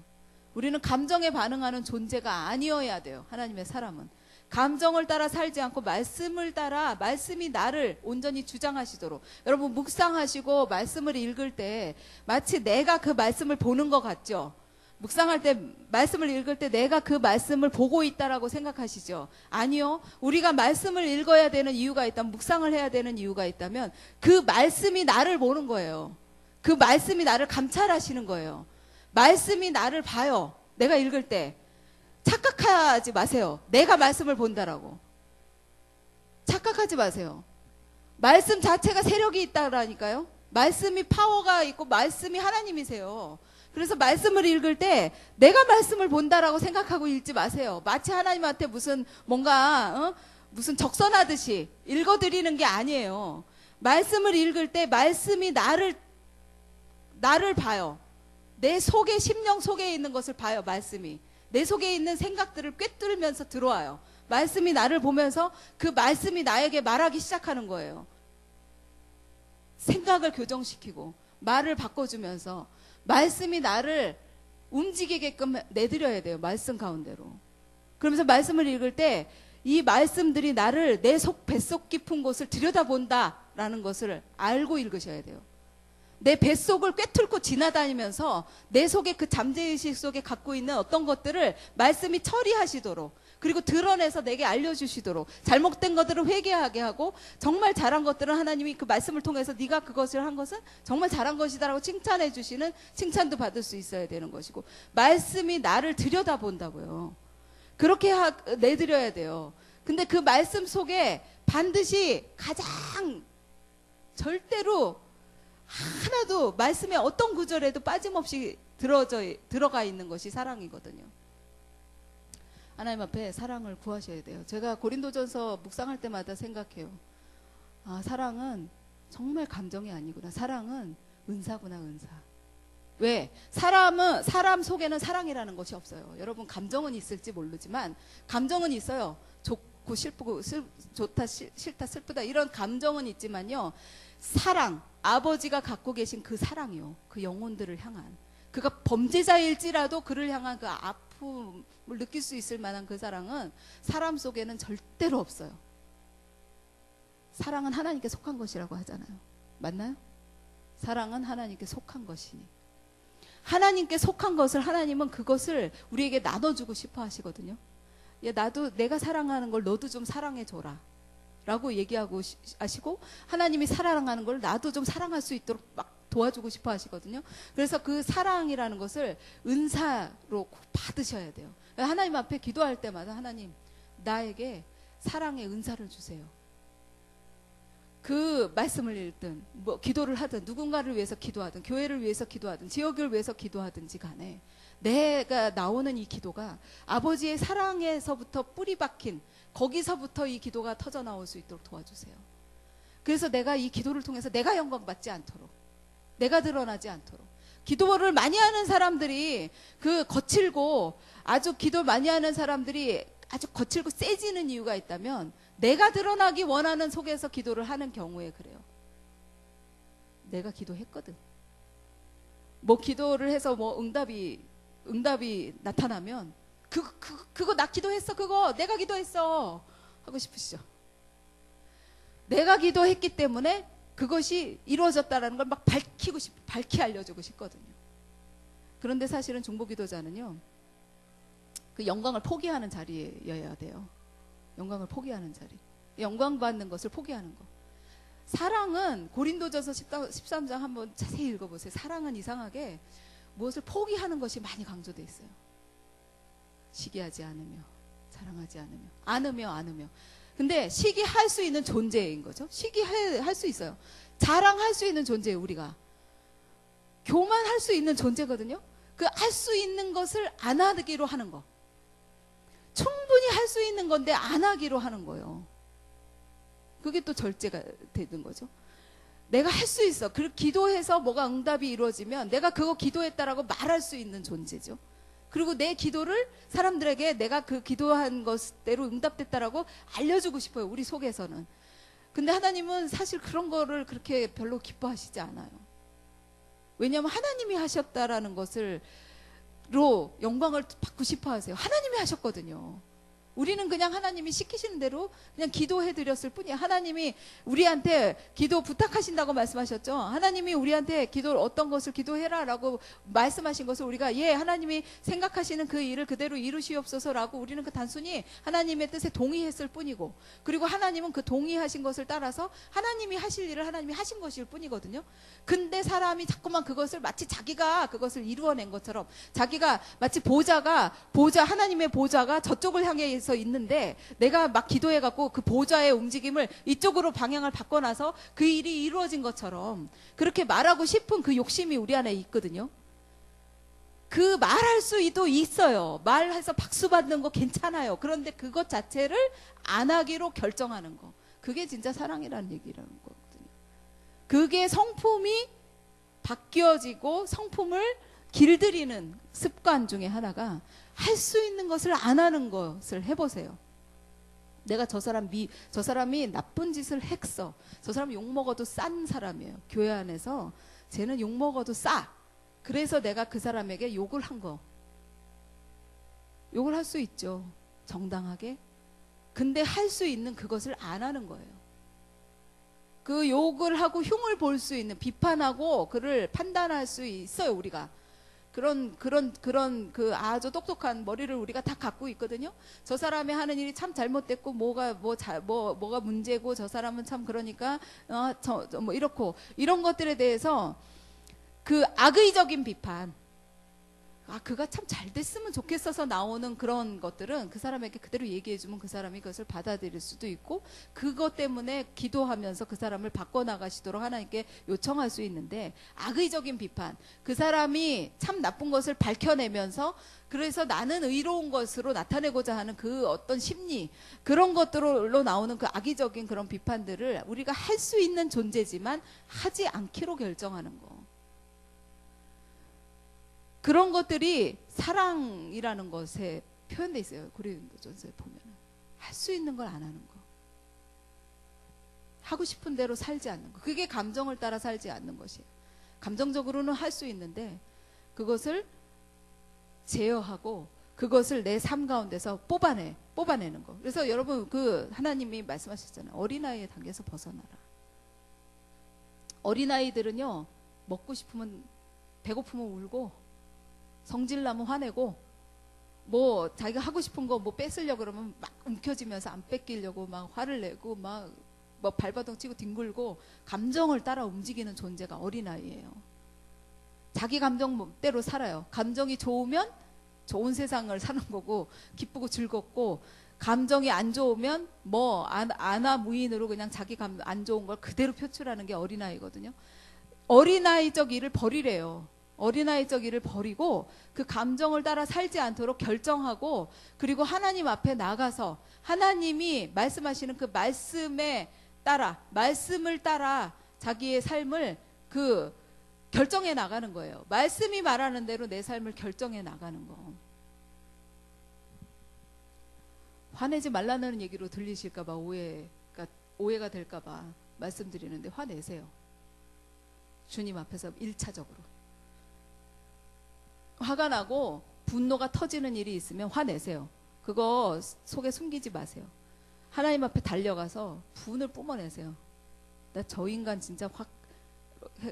우리는 감정에 반응하는 존재가 아니어야 돼요. 하나님의 사람은. 감정을 따라 살지 않고 말씀을 따라, 말씀이 나를 온전히 주장하시도록. 여러분 묵상하시고 말씀을 읽을 때 마치 내가 그 말씀을 보는 것 같죠? 묵상할 때, 말씀을 읽을 때 내가 그 말씀을 보고 있다라고 생각하시죠? 아니요. 우리가 말씀을 읽어야 되는 이유가 있다면, 묵상을 해야 되는 이유가 있다면 그 말씀이 나를 보는 거예요. 그 말씀이 나를 감찰하시는 거예요. 말씀이 나를 봐요. 내가 읽을 때. 착각하지 마세요. 내가 말씀을 본다라고. 착각하지 마세요. 말씀 자체가 세력이 있다라니까요. 말씀이 파워가 있고 말씀이 하나님이세요. 그래서 말씀을 읽을 때 내가 말씀을 본다라고 생각하고 읽지 마세요. 마치 하나님한테 무슨 뭔가 무슨 적선하듯이 읽어드리는 게 아니에요. 말씀을 읽을 때 말씀이 나를 봐요. 내 속에, 심령 속에 있는 것을 봐요. 말씀이 내 속에 있는 생각들을 꿰뚫으면서 들어와요. 말씀이 나를 보면서 그 말씀이 나에게 말하기 시작하는 거예요. 생각을 교정시키고 말을 바꿔주면서 말씀이 나를 움직이게끔 내드려야 돼요. 말씀 가운데로. 그러면서 말씀을 읽을 때 이 말씀들이 나를 내 뱃속 깊은 곳을 들여다본다라는 것을 알고 읽으셔야 돼요. 내 뱃속을 꿰뚫고 지나다니면서 내 속에 그 잠재의식 속에 갖고 있는 어떤 것들을 말씀이 처리하시도록, 그리고 드러내서 내게 알려주시도록, 잘못된 것들을 회개하게 하고 정말 잘한 것들은 하나님이 그 말씀을 통해서 네가 그것을 한 것은 정말 잘한 것이다라고 칭찬해 주시는 칭찬도 받을 수 있어야 되는 것이고, 말씀이 나를 들여다본다고요. 그렇게 내드려야 돼요. 근데 그 말씀 속에 반드시 가장 절대로 하나도 말씀의 어떤 구절에도 빠짐없이 들어가 있는 것이 사랑이거든요. 하나님 앞에 사랑을 구하셔야 돼요. 제가 고린도전서 묵상할 때마다 생각해요. 아, 사랑은 정말 감정이 아니구나. 사랑은 은사구나, 은사. 왜? 사람 속에는 사랑이라는 것이 없어요. 여러분, 감정은 있을지 모르지만 감정은 있어요. 좋고 슬프고 좋다 싫다 슬프다 이런 감정은 있지만요, 사랑, 아버지가 갖고 계신 그 사랑이요, 그 영혼들을 향한, 그가 범죄자일지라도 그를 향한 그 아픔을 느낄 수 있을 만한 그 사랑은 사람 속에는 절대로 없어요. 사랑은 하나님께 속한 것이라고 하잖아요. 맞나요? 사랑은 하나님께 속한 것이니, 하나님께 속한 것을 하나님은 그것을 우리에게 나눠주고 싶어 하시거든요. 야, 나도 내가 사랑하는 걸 너도 좀 사랑해줘라 라고 얘기하고 하시고, 하나님이 사랑하는 걸 나도 좀 사랑할 수 있도록 막 도와주고 싶어 하시거든요. 그래서 그 사랑이라는 것을 은사로 받으셔야 돼요. 하나님 앞에 기도할 때마다 하나님, 나에게 사랑의 은사를 주세요. 그 말씀을 읽든 뭐 기도를 하든 누군가를 위해서 기도하든 교회를 위해서 기도하든 지역을 위해서 기도하든지 간에 내가 나오는 이 기도가 아버지의 사랑에서부터 뿌리 박힌, 거기서부터 이 기도가 터져 나올 수 있도록 도와주세요. 그래서 내가 이 기도를 통해서 내가 영광받지 않도록, 내가 드러나지 않도록. 기도를 많이 하는 사람들이 그 거칠고, 아주 기도 많이 하는 사람들이 아주 거칠고 세지는 이유가 있다면 내가 드러나기 원하는 속에서 기도를 하는 경우에 그래요. 내가 기도했거든. 뭐 기도를 해서 뭐 응답이 나타나면 그거 나 기도했어, 그거 내가 기도했어 하고 싶으시죠. 내가 기도했기 때문에 그것이 이루어졌다라는 걸 막 밝히 알려주고 싶거든요. 그런데 사실은 중보기도자는요, 그 영광을 포기하는 자리여야 돼요. 영광을 포기하는 자리. 영광 받는 것을 포기하는 거. 사랑은 고린도전서 13장 한번 자세히 읽어보세요. 사랑은 이상하게 무엇을 포기하는 것이 많이 강조되어 있어요. 시기하지 않으며, 사랑하지 않으며. 근데 시기할 수 있는 존재인 거죠. 시기할 수 있어요. 자랑할 수 있는 존재예요, 우리가. 교만할 수 있는 존재거든요. 그 할 수 있는 것을 안 하기로 하는 거. 충분히 할 수 있는 건데 안 하기로 하는 거예요. 그게 또 절제가 되는 거죠. 내가 할 수 있어. 그리고 기도해서 뭐가 응답이 이루어지면 내가 그거 기도했다라고 말할 수 있는 존재죠. 그리고 내 기도를 사람들에게 내가 그 기도한 것대로 응답됐다라고 알려주고 싶어요, 우리 속에서는. 근데 하나님은 사실 그런 거를 그렇게 별로 기뻐하시지 않아요. 왜냐하면 하나님이 하셨다라는 것으로 영광을 받고 싶어 하세요. 하나님이 하셨거든요. 우리는 그냥 하나님이 시키시는 대로 그냥 기도해 드렸을 뿐이에요. 하나님이 우리한테 기도 부탁하신다고 말씀하셨죠. 하나님이 우리한테 어떤 것을 기도해라라고 말씀하신 것을 우리가 하나님이 생각하시는 그 일을 그대로 이루시옵소서라고 우리는 그 단순히 하나님의 뜻에 동의했을 뿐이고, 그리고 하나님은 그 동의하신 것을 따라서 하나님이 하실 일을 하나님이 하신 것일 뿐이거든요. 근데 사람이 자꾸만 그것을 마치 자기가 그것을 이루어낸 것처럼, 자기가 마치 하나님의 보좌가 저쪽을 향해서 있는데 내가 막 기도해갖고 그 보좌의 움직임을 이쪽으로 방향을 바꿔놔서 그 일이 이루어진 것처럼 그렇게 말하고 싶은 그 욕심이 우리 안에 있거든요. 그 말할 수도 있어요. 말해서 박수 받는 거 괜찮아요. 그런데 그것 자체를 안 하기로 결정하는 거, 그게 진짜 사랑이라는 얘기라는 거거든요. 그게 성품이 바뀌어지고 성품을 길들이는 습관 중에 하나가, 할 수 있는 것을 안 하는 것을 해보세요. 내가 저 사람이 나쁜 짓을 했어. 저 사람 욕먹어도 싼 사람이에요. 교회 안에서 쟤는 욕먹어도 싸. 그래서 내가 그 사람에게 욕을 한 거. 욕을 할 수 있죠. 정당하게. 근데 할 수 있는 그것을 안 하는 거예요. 그 욕을 하고 흉을 볼 수 있는, 비판하고 그를 판단할 수 있어요, 우리가. 그런 그 아주 똑똑한 머리를 우리가 다 갖고 있거든요. 저 사람이 하는 일이 참 잘못됐고 뭐가 문제고 저 사람은 참 그러니까 뭐 이렇고 이런 것들에 대해서 그 악의적인 비판, 그가 참 잘 됐으면 좋겠어서 나오는 그런 것들은 그 사람에게 그대로 얘기해주면 그 사람이 그것을 받아들일 수도 있고, 그것 때문에 기도하면서 그 사람을 바꿔나가시도록 하나님께 요청할 수 있는데, 악의적인 비판, 그 사람이 참 나쁜 것을 밝혀내면서 그래서 나는 의로운 것으로 나타내고자 하는 그 어떤 심리, 그런 것들로 나오는 그 악의적인 그런 비판들을 우리가 할 수 있는 존재지만 하지 않기로 결정하는 거, 그런 것들이 사랑이라는 것에 표현되어 있어요. 고린도전서에 보면 할 수 있는 걸 안 하는 거, 하고 싶은 대로 살지 않는 거, 그게 감정을 따라 살지 않는 것이에요. 감정적으로는 할 수 있는데 그것을 제어하고 그것을 내 삶 가운데서 뽑아내는 거. 그래서 여러분, 그 하나님이 말씀하셨잖아요. 어린아이의 단계에서 벗어나라. 어린아이들은요, 먹고 싶으면, 배고프면 울고, 성질나면 화내고, 뭐 자기가 하고 싶은 거 뭐 뺏으려고 그러면 막 움켜쥐면서 안 뺏기려고 막 화를 내고 막 뭐 발버둥 치고 뒹굴고, 감정을 따라 움직이는 존재가 어린아이예요. 자기 감정대로 살아요. 감정이 좋으면 좋은 세상을 사는 거고, 기쁘고 즐겁고, 감정이 안 좋으면 뭐 안하무인으로 그냥 자기 안 좋은 걸 그대로 표출하는 게 어린아이거든요. 어린아이적 일을 버리래요. 어린아이적 일을 버리고 그 감정을 따라 살지 않도록 결정하고, 그리고 하나님 앞에 나가서 하나님이 말씀하시는 그 말씀을 따라 자기의 삶을 결정해 나가는 거예요. 말씀이 말하는 대로 내 삶을 결정해 나가는 거. 화내지 말라는 얘기로 들리실까봐 오해가 될까봐 말씀드리는데, 화내세요. 주님 앞에서 1차적으로. 화가 나고 분노가 터지는 일이 있으면 화내세요. 그거 속에 숨기지 마세요. 하나님 앞에 달려가서 분을 뿜어내세요. 나 저 인간 진짜 확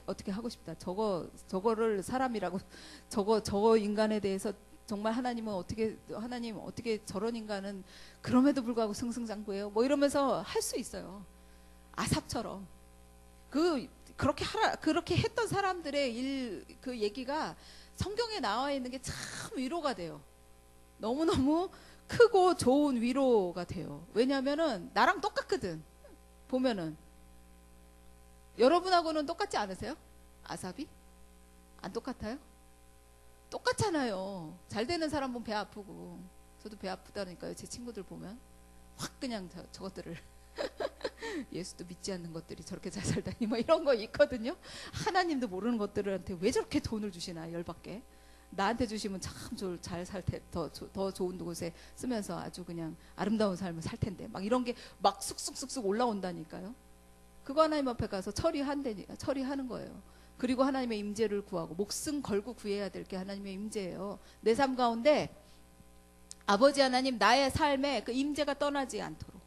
어떻게 하고 싶다. 저거를 사람이라고, 저거 인간에 대해서 정말 하나님 어떻게 저런 인간은 그럼에도 불구하고 승승장구해요. 뭐 이러면서 할 수 있어요. 아삽처럼. 그렇게 했던 사람들의 그 얘기가 성경에 나와 있는 게 참 위로가 돼요. 너무너무 크고 좋은 위로가 돼요. 왜냐면은 나랑 똑같거든. 보면은. 여러분하고는 똑같지 않으세요? 아삽이? 안 똑같아요? 똑같잖아요. 잘 되는 사람 보면 배 아프고, 저도 배 아프다니까요. 제 친구들 보면 확 그냥 저것들을 예수도 믿지 않는 것들이 저렇게 잘 살다니 뭐 이런 거 있거든요. 하나님도 모르는 것들한테 왜 저렇게 돈을 주시나, 열받게. 나한테 주시면 참 잘 살 텐데, 더 좋은 곳에 쓰면서 아주 그냥 아름다운 삶을 살 텐데, 막 이런 게 막 쑥쑥쑥쑥 올라온다니까요. 그거 하나님 앞에 가서 처리하는 거예요. 그리고 하나님의 임재를 구하고, 목숨 걸고 구해야 될 게 하나님의 임재예요. 내 삶 가운데 아버지 하나님, 나의 삶에 그 임재가 떠나지 않도록.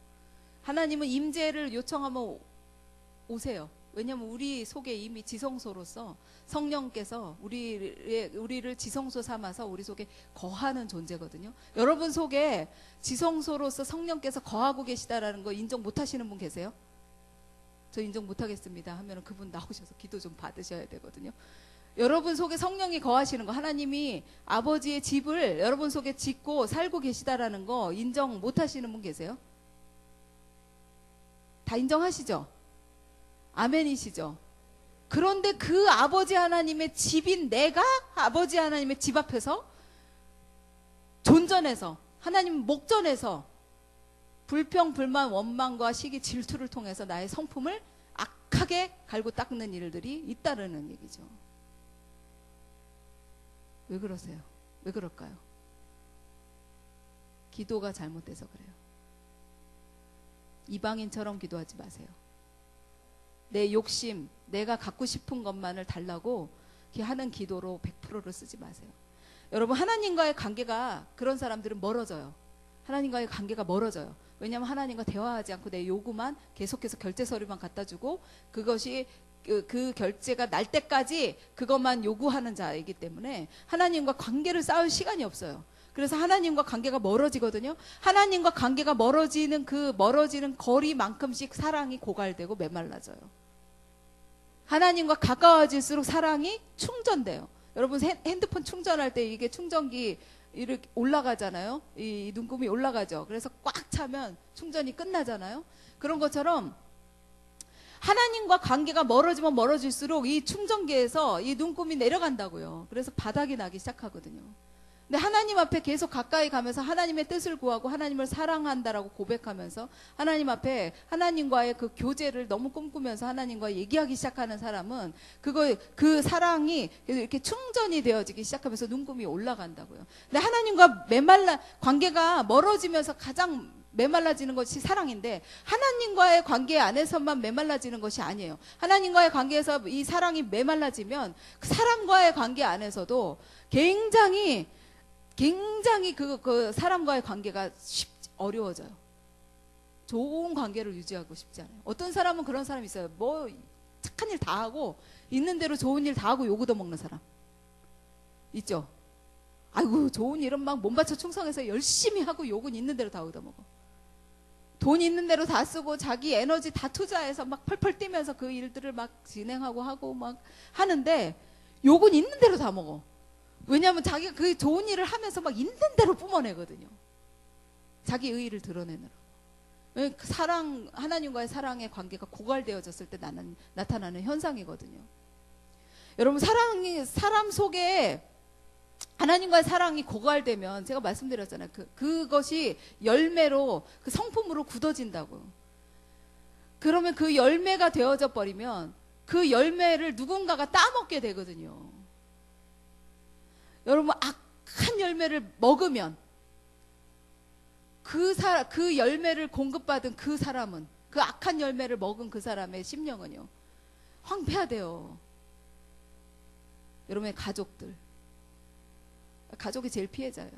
하나님은 임재를 요청하면 오세요. 왜냐하면 우리 속에 이미 지성소로서 성령께서 우리를 지성소 삼아서 우리 속에 거하는 존재거든요. 여러분 속에 지성소로서 성령께서 거하고 계시다라는 거 인정 못 하시는 분 계세요? 저 인정 못 하겠습니다 하면 그분 나오셔서 기도 좀 받으셔야 되거든요. 여러분 속에 성령이 거하시는 거, 하나님이 아버지의 집을 여러분 속에 짓고 살고 계시다라는 거 인정 못 하시는 분 계세요? 다 인정하시죠? 아멘이시죠? 그런데 그 아버지 하나님의 집인 내가 아버지 하나님의 집 앞에서 존전해서 하나님 목전에서 불평, 불만, 원망과 시기, 질투를 통해서 나의 성품을 악하게 갈고 닦는 일들이 있다라는 얘기죠. 왜 그러세요? 왜 그럴까요? 기도가 잘못돼서 그래요. 이방인처럼 기도하지 마세요. 내 욕심, 내가 갖고 싶은 것만을 달라고 하는 기도로 100%를 쓰지 마세요. 여러분, 하나님과의 관계가, 그런 사람들은 멀어져요. 하나님과의 관계가 멀어져요. 왜냐하면 하나님과 대화하지 않고 내 요구만 계속해서 결제 서류만 갖다 주고 그것이 그 결제가 날 때까지 그것만 요구하는 자이기 때문에 하나님과 관계를 쌓을 시간이 없어요. 그래서 하나님과 관계가 멀어지거든요. 하나님과 관계가 멀어지는 그 멀어지는 거리만큼씩 사랑이 고갈되고 메말라져요. 하나님과 가까워질수록 사랑이 충전돼요. 여러분 핸드폰 충전할 때 이게 충전기 이렇게 올라가잖아요. 이 눈금이 올라가죠. 그래서 꽉 차면 충전이 끝나잖아요. 그런 것처럼 하나님과 관계가 멀어지면 멀어질수록 이 충전기에서 이 눈금이 내려간다고요. 그래서 바닥이 나기 시작하거든요. 근데 하나님 앞에 계속 가까이 가면서 하나님의 뜻을 구하고 하나님을 사랑한다라고 고백하면서 하나님 앞에 하나님과의 그 교제를 너무 꿈꾸면서 하나님과 얘기하기 시작하는 사람은 그 사랑이 이렇게 충전이 되어지기 시작하면서 눈금이 올라간다고요. 근데 하나님과 관계가 멀어지면서 가장 메말라지는 것이 사랑인데 하나님과의 관계 안에서만 메말라지는 것이 아니에요. 하나님과의 관계에서 이 사랑이 메말라지면 그 사람과의 관계 안에서도 굉장히 그 사람과의 관계가 어려워져요. 좋은 관계를 유지하고 싶지 않아요. 어떤 사람은 그런 사람이 있어요. 뭐 착한 일 다 하고 있는 대로 좋은 일 다 하고 욕 얻어먹는 사람 있죠. 아이고 좋은 일은 막 몸바쳐 충성해서 열심히 하고 욕은 있는 대로 다 얻어먹어. 돈 있는 대로 다 쓰고 자기 에너지 다 투자해서 막 펄펄 뛰면서 그 일들을 막 진행하고 하고 막 하는데 욕은 있는 대로 다 먹어. 왜냐하면 자기가 그 좋은 일을 하면서 막 있는 대로 뿜어내거든요. 자기 의의를 드러내느라고. 하나님과의 사랑의 관계가 고갈되어졌을 때 나타나는 현상이거든요. 여러분, 사람 속에 하나님과의 사랑이 고갈되면 제가 말씀드렸잖아요. 그것이 열매로, 그 성품으로 굳어진다고. 그러면 그 열매가 되어져 버리면 그 열매를 누군가가 따먹게 되거든요. 여러분, 악한 열매를 먹으면 그 열매를 공급받은 그 사람은, 그 악한 열매를 먹은 그 사람의 심령은요, 황폐하대요. 여러분의 가족이 제일 피해자예요.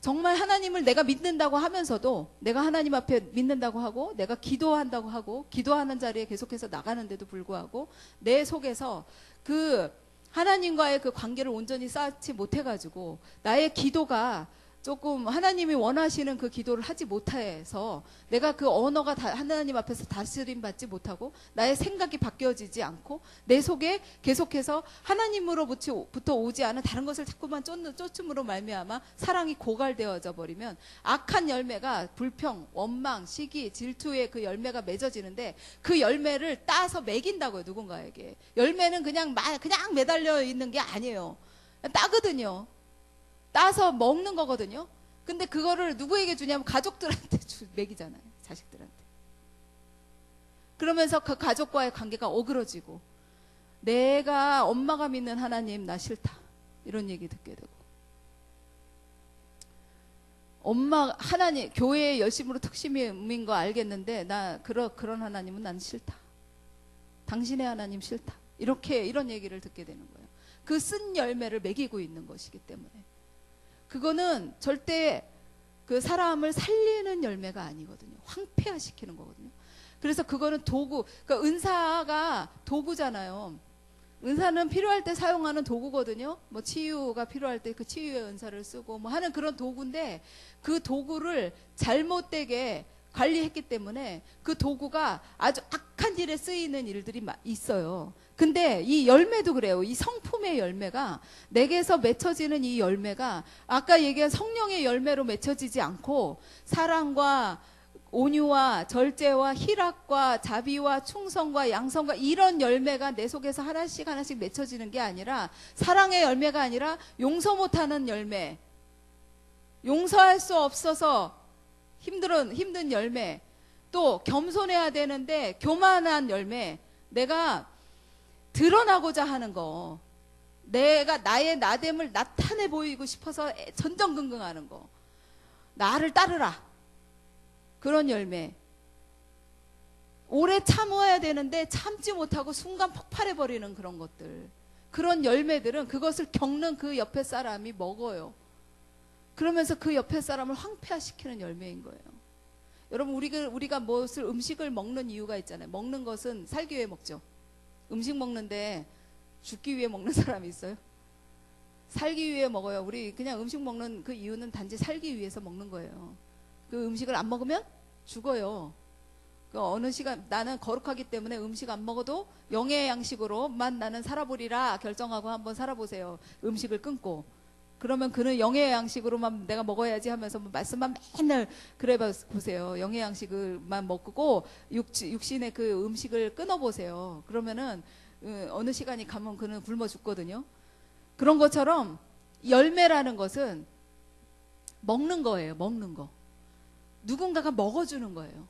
정말 하나님을 내가 믿는다고 하면서도, 내가 하나님 앞에 믿는다고 하고 내가 기도한다고 하고 기도하는 자리에 계속해서 나가는데도 불구하고 내 속에서 그 하나님과의 그 관계를 온전히 쌓지 못해가지고 나의 기도가 조금 하나님이 원하시는 그 기도를 하지 못해서 내가 그 언어가 하나님 앞에서 다스림 받지 못하고 나의 생각이 바뀌어지지 않고 내 속에 계속해서 하나님으로부터 오지 않은 다른 것을 자꾸만 쫓음으로 말미암아 사랑이 고갈되어져 버리면 악한 열매가 불평, 원망, 시기, 질투의 그 열매가 맺어지는데 그 열매를 따서 먹인다고요. 누군가에게. 열매는 그냥 매달려 있는 게 아니에요. 따거든요. 따서 먹는 거거든요. 근데 그거를 누구에게 주냐면 가족들한테 먹이잖아요. 자식들한테. 그러면서 그 가족과의 관계가 어그러지고 내가 엄마가 믿는 하나님 나 싫다. 이런 얘기 듣게 되고 하나님 교회에 열심으로 특심인 거 알겠는데 나 그런 하나님은 난 싫다. 당신의 하나님 싫다. 이런 얘기를 듣게 되는 거예요. 그 쓴 열매를 먹이고 있는 것이기 때문에 그거는 절대 그 사람을 살리는 열매가 아니거든요. 황폐화시키는 거거든요. 그래서 그거는 도구, 그러니까 은사가 도구잖아요. 은사는 필요할 때 사용하는 도구거든요. 뭐 치유가 필요할 때 그 치유의 은사를 쓰고 뭐 하는 그런 도구인데, 그 도구를 잘못되게 관리했기 때문에 그 도구가 아주 악한 일에 쓰이는 일들이 있어요. 근데 이 열매도 그래요. 이 성품의 열매가, 내게서 맺혀지는 이 열매가 아까 얘기한 성령의 열매로 맺혀지지 않고 사랑과 온유와 절제와 희락과 자비와 충성과 양성과 이런 열매가 내 속에서 하나씩 하나씩 맺혀지는 게 아니라, 사랑의 열매가 아니라 용서 못하는 열매, 용서할 수 없어서 힘든 열매, 또 겸손해야 되는데 교만한 열매, 내가 드러나고자 하는 거, 내가 나의 나됨을 나타내 보이고 싶어서 전전긍긍하는 거, 나를 따르라, 그런 열매, 오래 참아야 되는데 참지 못하고 순간 폭발해버리는 그런 것들, 그런 열매들은 그것을 겪는 그 옆에 사람이 먹어요. 그러면서 그 옆에 사람을 황폐화시키는 열매인 거예요. 여러분, 우리가 무엇을 음식을 먹는 이유가 있잖아요. 먹는 것은 살기 위해 먹죠. 음식 먹는데 죽기 위해 먹는 사람이 있어요? 살기 위해 먹어요. 우리 그냥 음식 먹는 그 이유는 단지 살기 위해서 먹는 거예요. 그 음식을 안 먹으면 죽어요. 그 어느 시간, 나는 거룩하기 때문에 음식 안 먹어도 영의 양식으로만 나는 살아보리라 결정하고 한번 살아보세요. 음식을 끊고. 그러면 그는 영의 양식으로만 내가 먹어야지 하면서 말씀만 맨날 그래 보세요. 영의 양식을만 먹고 육신의 그 음식을 끊어보세요. 그러면은 어느 시간이 가면 그는 굶어 죽거든요. 그런 것처럼 열매라는 것은 먹는 거예요. 먹는 거. 누군가가 먹어주는 거예요.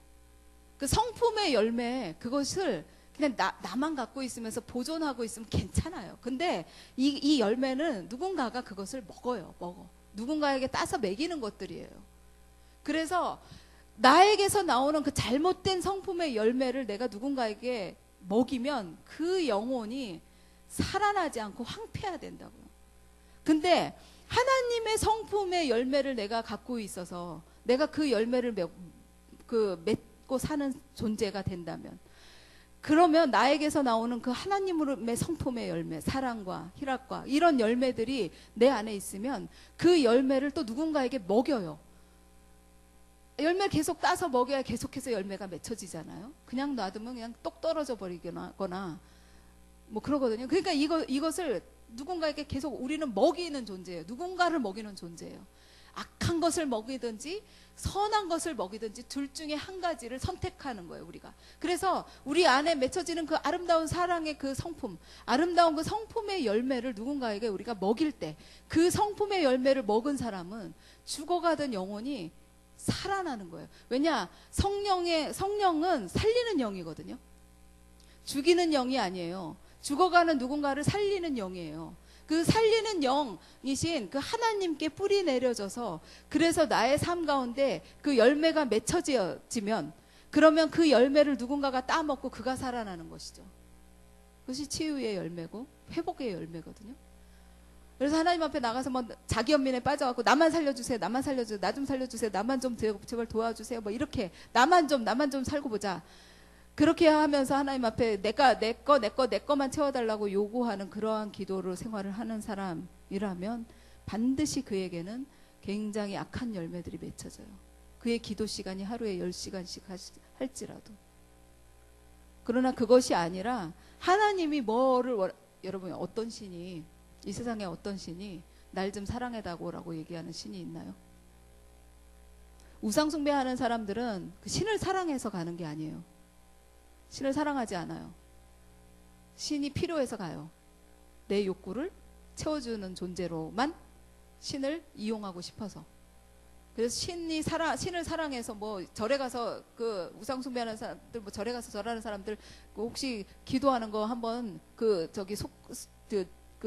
그 성품의 열매, 그것을 그냥 나만 갖고 있으면서 보존하고 있으면 괜찮아요. 근데 이 열매는 누군가가 그것을 먹어요. 누군가에게 따서 먹이는 것들이에요. 그래서 나에게서 나오는 그 잘못된 성품의 열매를 내가 누군가에게 먹이면 그 영혼이 살아나지 않고 황폐화된다고요. 근데 하나님의 성품의 열매를 내가 갖고 있어서 내가 그 열매를 맺고 사는 존재가 된다면, 그러면 나에게서 나오는 그 하나님의 성품의 열매, 사랑과 희락과 이런 열매들이 내 안에 있으면 그 열매를 또 누군가에게 먹여요. 열매를 계속 따서 먹여야 계속해서 열매가 맺혀지잖아요. 그냥 놔두면 그냥 똑 떨어져 버리거나 뭐 그러거든요. 그러니까 이것을 누군가에게 계속 우리는 먹이는 존재예요. 누군가를 먹이는 존재예요. 악한 것을 먹이든지 선한 것을 먹이든지 둘 중에 한 가지를 선택하는 거예요, 우리가. 그래서 우리 안에 맺혀지는 그 아름다운 사랑의 그 성품, 아름다운 그 성품의 열매를 누군가에게 우리가 먹일 때, 그 성품의 열매를 먹은 사람은 죽어가던 영혼이 살아나는 거예요. 왜냐? 성령은 살리는 영이거든요. 죽이는 영이 아니에요. 죽어가는 누군가를 살리는 영이에요. 그 살리는 영이신 그 하나님께 뿌리 내려져서, 그래서 나의 삶 가운데 그 열매가 맺혀지면, 그러면 그 열매를 누군가가 따먹고 그가 살아나는 것이죠. 그것이 치유의 열매고 회복의 열매거든요. 그래서 하나님 앞에 나가서 뭐 자기 연민에 빠져갖고 나만 살려주세요, 나만 살려주세요, 나 좀 살려주세요, 나만 좀 제발 도와주세요, 뭐 이렇게 나만 좀 살고 보자, 그렇게 하면서 하나님 앞에 내 거만 채워달라고 요구하는 그러한 기도를 생활을 하는 사람이라면 반드시 그에게는 굉장히 악한 열매들이 맺혀져요. 그의 기도 시간이 하루에 10시간씩 할지라도. 그러나 그것이 아니라 하나님이 여러분, 어떤 신이, 이 세상에 어떤 신이 날 좀 사랑해다오라고 얘기하는 신이 있나요? 우상 숭배하는 사람들은 그 신을 사랑해서 가는 게 아니에요. 신을 사랑하지 않아요. 신이 필요해서 가요. 내 욕구를 채워주는 존재로만 신을 이용하고 싶어서. 그래서 신을 사랑해서 뭐 절에 가서 그 우상 숭배하는 사람들, 뭐 절에 가서 절하는 사람들, 혹시 기도하는 거 한번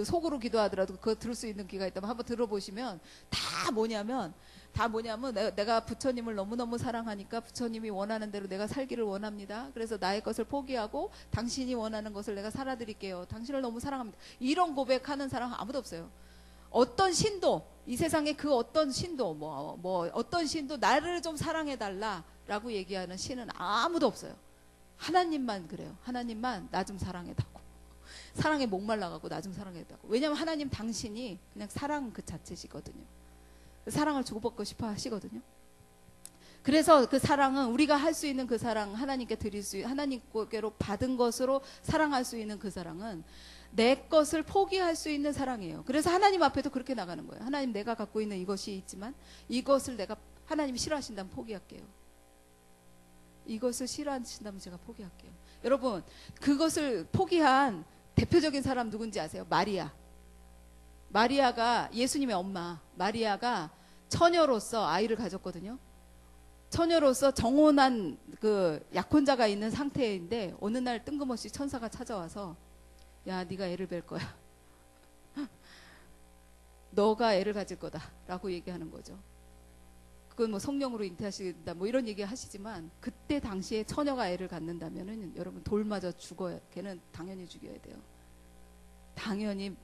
속으로 기도하더라도 그거 들을 수 있는 기회가 있다면 한번 들어보시면 다 뭐냐면 내가 부처님을 너무너무 사랑하니까 부처님이 원하는 대로 내가 살기를 원합니다. 그래서 나의 것을 포기하고 당신이 원하는 것을 내가 살아드릴게요. 당신을 너무 사랑합니다. 이런 고백하는 사람 아무도 없어요. 어떤 신도 이 세상에 그 어떤 신도 어떤 신도 나를 좀 사랑해 달라라고 얘기하는 신은 아무도 없어요. 하나님만 그래요. 하나님만 나 좀 사랑해 달라고. 사랑에 목말라가고 나 좀 사랑해 달라고. 왜냐하면 하나님 당신이 그냥 사랑 그 자체시거든요. 사랑을 주고받고 싶어 하시거든요. 그래서 그 사랑은 우리가 할 수 있는 그 사랑, 하나님께 드릴 수, 하나님께로 받은 것으로 사랑할 수 있는 그 사랑은 내 것을 포기할 수 있는 사랑이에요. 그래서 하나님 앞에도 그렇게 나가는 거예요. 하나님, 내가 갖고 있는 이것이 있지만 이것을 내가 하나님이 싫어하신다면 포기할게요. 이것을 싫어하신다면 제가 포기할게요. 여러분, 그것을 포기한 대표적인 사람 누군지 아세요? 마리아. 마리아가 예수님의 엄마. 마리아가 처녀로서 아이를 가졌거든요. 처녀로서 정혼한 그 약혼자가 있는 상태인데 어느 날 뜬금없이 천사가 찾아와서 야, 네가 애를 뵐 거야. 너가 애를 가질 거다라고 얘기하는 거죠. 그건 뭐 성령으로 잉태하신다 뭐 이런 얘기 하시지만 그때 당시에 처녀가 애를 갖는다면은 여러분 돌 맞아 죽어야, 걔는 당연히 죽여야 돼요. 당연히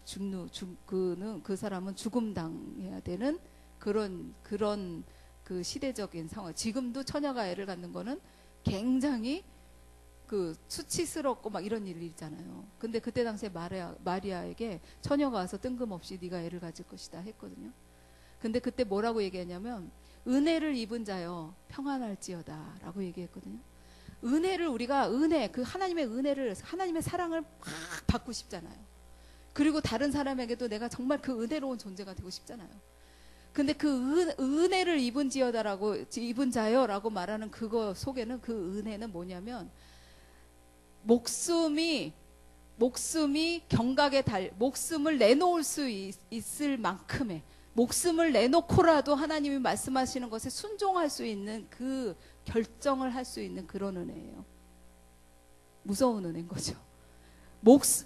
그 사람은 죽음 당해야 되는 그런 그 시대적인 상황. 지금도 처녀가 애를 갖는 거는 굉장히 그 수치스럽고 막 이런 일이잖아요. 근데 그때 당시에 마리아에게 처녀가 와서 뜬금없이 네가 애를 가질 것이다 했거든요. 근데 그때 뭐라고 얘기했냐면 은혜를 입은 자여 평안할지어다 라고 얘기했거든요. 은혜를 우리가 그 하나님의 은혜를, 하나님의 사랑을 막 받고 싶잖아요. 그리고 다른 사람에게도 내가 정말 그 은혜로운 존재가 되고 싶잖아요. 근데 그 은혜를 입은 자여라고 말하는 그거 속에는 그 은혜는 뭐냐면 목숨이 경각에 목숨을 내놓을 수 있을 만큼의, 목숨을 내놓고라도 하나님이 말씀하시는 것에 순종할 수 있는 그 결정을 할 수 있는 그런 은혜예요. 무서운 은혜인 거죠.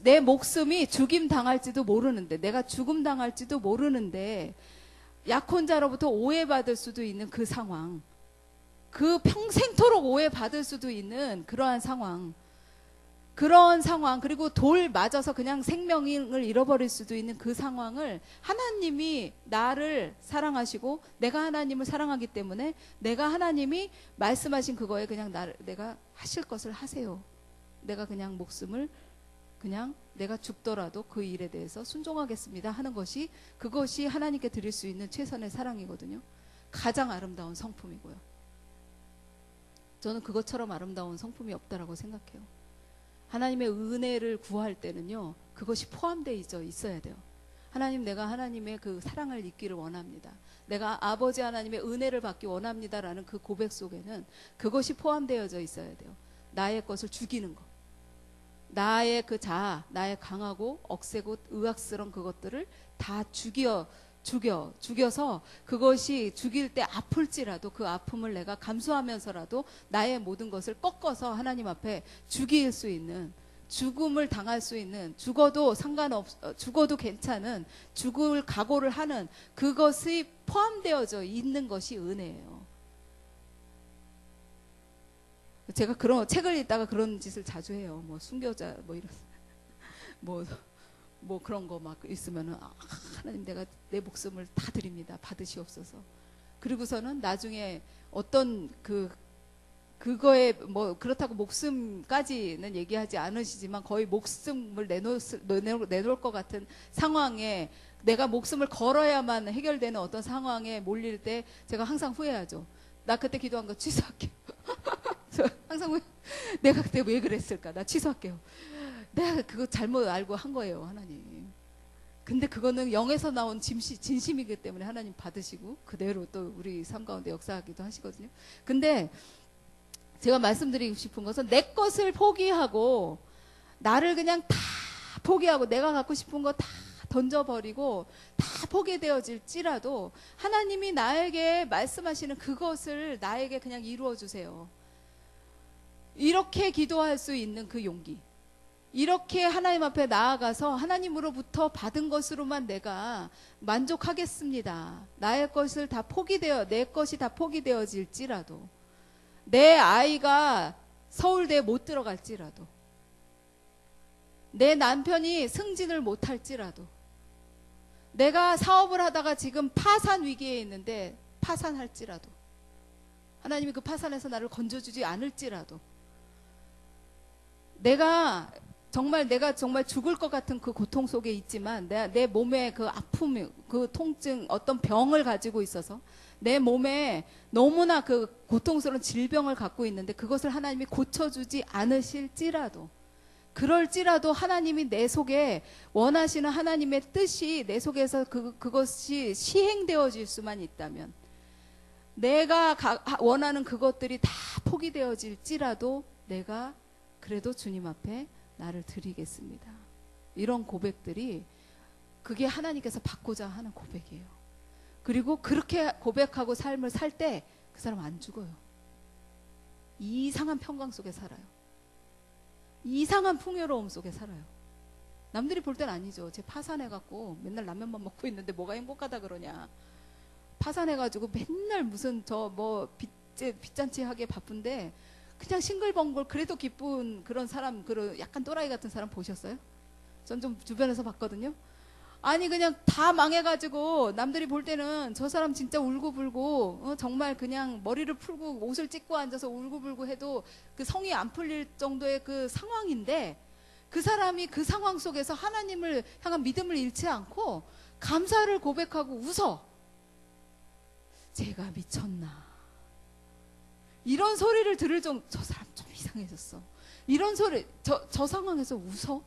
내 목숨이 죽임 당할지도 모르는데, 내가 죽음 당할지도 모르는데 약혼자로부터 오해받을 수도 있는 그 상황, 그 평생토록 오해받을 수도 있는 그러한 상황, 그리고 돌 맞아서 그냥 생명을 잃어버릴 수도 있는 그 상황을 하나님이 나를 사랑하시고 내가 하나님을 사랑하기 때문에 내가 하나님이 말씀하신 그거에 그냥 내가 하실 것을 하세요. 내가 그냥 목숨을 그냥 내가 죽더라도 그 일에 대해서 순종하겠습니다 하는 것이, 그것이 하나님께 드릴 수 있는 최선의 사랑이거든요. 가장 아름다운 성품이고요. 저는 그것처럼 아름다운 성품이 없다라고 생각해요. 하나님의 은혜를 구할 때는요, 그것이 포함되어 있어야 돼요. 하나님, 내가 하나님의 그 사랑을 잊기를 원합니다. 내가 아버지 하나님의 은혜를 받기 원합니다라는 그 고백 속에는 그것이 포함되어져 있어야 돼요. 나의 것을 죽이는 것, 나의 그 자아, 나의 강하고 억세고 의학스러운 그것들을 다 죽여서 그것이 죽일 때 아플지라도 그 아픔을 내가 감수하면서라도 나의 모든 것을 꺾어서 하나님 앞에 죽일 수 있는, 죽음을 당할 수 있는, 죽어도 괜찮은, 죽을 각오를 하는 그것이 포함되어져 있는 것이 은혜예요. 제가 그런 책을 읽다가 그런 짓을 자주 해요. 뭐 순교자 뭐 이런 뭐 그런 거 막 있으면은 하나님, 내가 내 목숨을 다 드립니다. 받으시옵소서. 그리고서는 나중에 어떤 그거에 뭐 그렇다고 목숨까지는 얘기하지 않으시지만 거의 목숨을 내놓을 것 같은 상황에, 내가 목숨을 걸어야만 해결되는 어떤 상황에 몰릴 때 제가 항상 후회하죠. 나 그때 기도한 거 취소할게요. 항상 내가 그때 왜 그랬을까? 나 취소할게요. 내가 그거 잘못 알고 한 거예요, 하나님. 근데 그거는 영에서 나온 진심이기 때문에 하나님 받으시고 그대로 또 우리 삶 가운데 역사하기도 하시거든요. 근데 제가 말씀드리고 싶은 것은 내 것을 포기하고, 나를 그냥 다 포기하고, 내가 갖고 싶은 거 다 던져버리고 다 포기되어질지라도 하나님이 나에게 말씀하시는 그것을 나에게 그냥 이루어 주세요. 이렇게 기도할 수 있는 그 용기, 이렇게 하나님 앞에 나아가서 하나님으로부터 받은 것으로만 내가 만족하겠습니다. 내 것이 다 포기되어질지라도, 내 아이가 서울대에 못 들어갈지라도, 내 남편이 승진을 못할지라도, 내가 사업을 하다가 지금 파산 위기에 있는데 파산할지라도, 하나님이 그 파산에서 나를 건져주지 않을지라도, 내가 정말 죽을 것 같은 그 고통 속에 있지만 내 몸에 그 아픔, 그 통증, 어떤 병을 가지고 있어서 내 몸에 너무나 그 고통스러운 질병을 갖고 있는데 그것을 하나님이 고쳐주지 않으실지라도, 그럴지라도 하나님이 내 속에 원하시는 하나님의 뜻이 내 속에서 그것이 시행되어질 수만 있다면, 내가 원하는 그것들이 다 포기되어질지라도 내가 그래도 주님 앞에 나를 드리겠습니다. 이런 고백들이, 그게 하나님께서 받고자 하는 고백이에요. 그리고 그렇게 고백하고 삶을 살 때 그 사람 안 죽어요. 이상한 평강 속에 살아요. 이상한 풍요로움 속에 살아요. 남들이 볼 땐 아니죠. 쟤 파산해갖고 맨날 라면만 먹고 있는데 뭐가 행복하다 그러냐. 파산해가지고 맨날 무슨 빚잔치 하게 바쁜데 그냥 싱글벙글 그래도 기쁜 그런 사람, 그런 약간 또라이 같은 사람 보셨어요? 전 좀 주변에서 봤거든요. 아니 그냥 다 망해가지고 남들이 볼 때는 저 사람 진짜 울고불고 정말 그냥 머리를 풀고 옷을 찢고 앉아서 울고불고 해도 그 성이 안 풀릴 정도의 그 상황인데, 그 사람이 그 상황 속에서 하나님을 향한 믿음을 잃지 않고 감사를 고백하고 웃어. 제가 미쳤나. 이런 소리를 들을 정도, 저 사람 좀 이상해졌어. 이런 소리, 저 상황에서 웃어?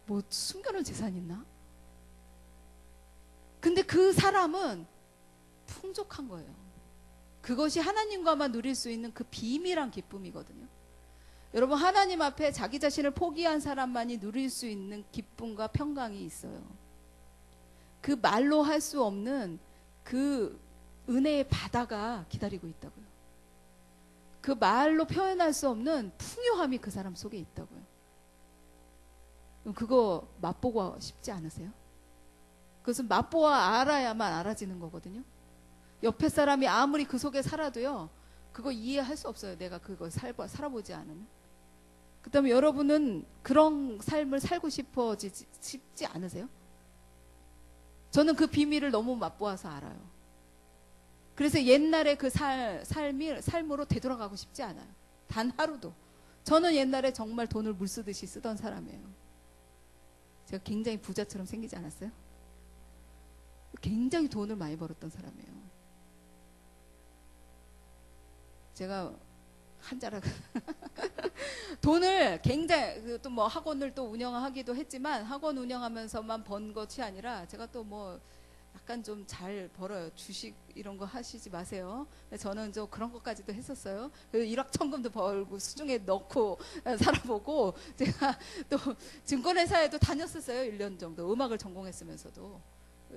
뭐 숨겨놓은 재산 있나? 근데 그 사람은 풍족한 거예요. 그것이 하나님과만 누릴 수 있는 그 비밀한 기쁨이거든요. 여러분, 하나님 앞에 자기 자신을 포기한 사람만이 누릴 수 있는 기쁨과 평강이 있어요. 그 말로 할 수 없는 그 은혜의 바다가 기다리고 있다고요. 그 말로 표현할 수 없는 풍요함이 그 사람 속에 있다고요. 그거 맛보고 싶지 않으세요? 그것은 맛보아 알아야만 알아지는 거거든요. 옆에 사람이 아무리 그 속에 살아도요, 그거 이해할 수 없어요. 내가 그거 살아보지 않으면. 그 다음에 여러분은 그런 삶을 살고 싶지 않으세요? 저는 그 비밀을 너무 맛보아서 알아요. 그래서 옛날에 그 삶으로 되돌아가고 싶지 않아요. 단 하루도. 저는 옛날에 정말 돈을 물 쓰듯이 쓰던 사람이에요. 제가 굉장히 부자처럼 생기지 않았어요? 굉장히 돈을 많이 벌었던 사람이에요. 제가 한자락 돈을 굉장히 또 뭐 학원을 또 운영하기도 했지만, 학원 운영하면서만 번 것이 아니라 제가 또 뭐 약간 좀 잘 벌어요. 주식 이런 거 하시지 마세요. 저는 좀 그런 것까지도 했었어요. 일확천금도 벌고 수중에 넣고 살아보고, 제가 또 증권회사에도 다녔었어요. 1년 정도. 음악을 전공했으면서도.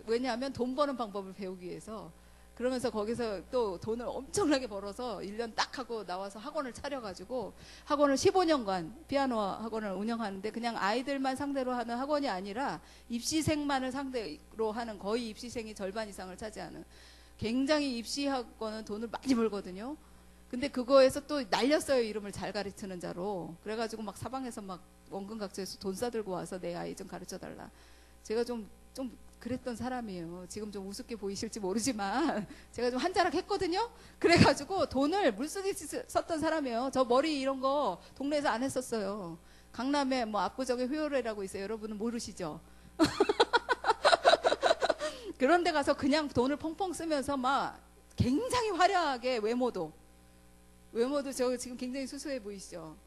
왜냐하면 돈 버는 방법을 배우기 위해서. 그러면서 거기서 또 돈을 엄청나게 벌어서 1년 딱 하고 나와서 학원을 차려가지고, 학원을 15년간 피아노 학원을 운영하는데, 그냥 아이들만 상대로 하는 학원이 아니라 입시생만을 상대로 하는, 거의 입시생이 절반 이상을 차지하는, 굉장히 입시학원은 돈을 많이 벌거든요. 근데 그거에서 또 날렸어요. 이름을 잘 가르치는 자로. 그래가지고 막 사방에서 막 원근각지에서 돈 싸들고 와서 내 아이 좀 가르쳐달라. 제가 좀 그랬던 사람이에요. 지금 좀 우습게 보이실지 모르지만 제가 좀 한자락 했거든요. 그래가지고 돈을 물쓰듯이 썼던 사람이에요. 저 머리 이런 거 동네에서 안 했었어요. 강남에 뭐 압구정에 효요래라고 있어요. 여러분은 모르시죠? 그런 데 가서 그냥 돈을 펑펑 쓰면서 막 굉장히 화려하게 외모도 저 지금 굉장히 수수해 보이시죠?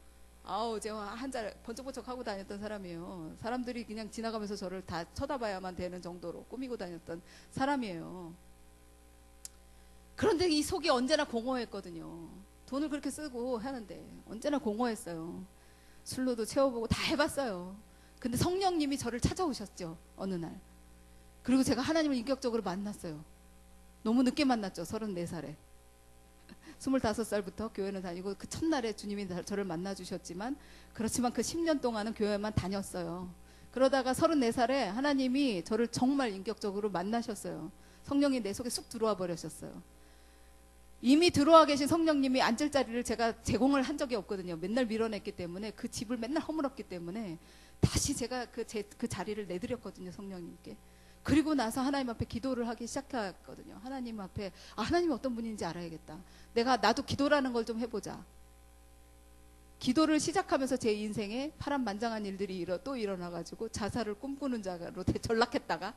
아우, 제가 한자 번쩍번쩍 하고 다녔던 사람이에요. 사람들이 그냥 지나가면서 저를 다 쳐다봐야만 되는 정도로 꾸미고 다녔던 사람이에요. 그런데 이 속이 언제나 공허했거든요. 돈을 그렇게 쓰고 하는데 언제나 공허했어요. 술로도 채워보고 다 해봤어요. 근데 성령님이 저를 찾아오셨죠, 어느 날. 그리고 제가 하나님을 인격적으로 만났어요. 너무 늦게 만났죠, 34살에. 25살부터 교회는 다니고, 그 첫날에 주님이 저를 만나주셨지만, 그렇지만 그 10년 동안은 교회만 다녔어요. 그러다가 34살에 하나님이 저를 정말 인격적으로 만나셨어요. 성령이 내 속에 쑥 들어와 버리셨어요. 이미 들어와 계신 성령님이 앉을 자리를 제가 제공을 한 적이 없거든요. 맨날 밀어냈기 때문에, 그 집을 맨날 허물었기 때문에 다시 제가 그 자리를 내드렸거든요, 성령님께. 그리고 나서 하나님 앞에 기도를 하기 시작했거든요. 하나님 앞에 하나님이 어떤 분인지 알아야겠다. 나도 기도라는 걸 좀 해보자. 기도를 시작하면서 제 인생에 파란만장한 일들이 또 일어나가지고 자살을 꿈꾸는 자로 전락했다가,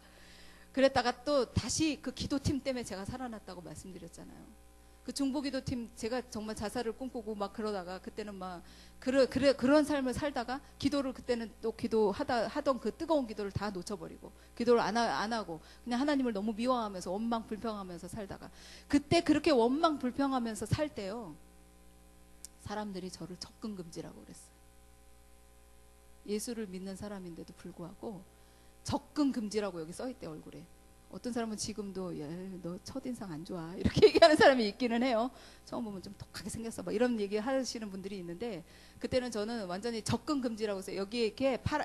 그랬다가 또 다시 그 기도팀 때문에 제가 살아났다고 말씀드렸잖아요. 그 중보기도팀, 제가 정말 자살을 꿈꾸고 막 그러다가 그때는 막 그런 삶을 살다가 기도를, 그때는 또 하던 그 뜨거운 기도를 다 놓쳐버리고 기도를 안 하고 그냥 하나님을 너무 미워하면서 원망 불평하면서 살다가, 그때 그렇게 원망 불평하면서 살 때요, 사람들이 저를 접근 금지라고 그랬어요. 예수를 믿는 사람인데도 불구하고 접근 금지라고 여기 써있대, 얼굴에. 어떤 사람은 지금도 야, 너 첫인상 안 좋아 이렇게 얘기하는 사람이 있기는 해요. 처음 보면 좀 독하게 생겼어 막 이런 얘기 하시는 분들이 있는데, 그때는 저는 완전히 접근 금지라고 해서 여기에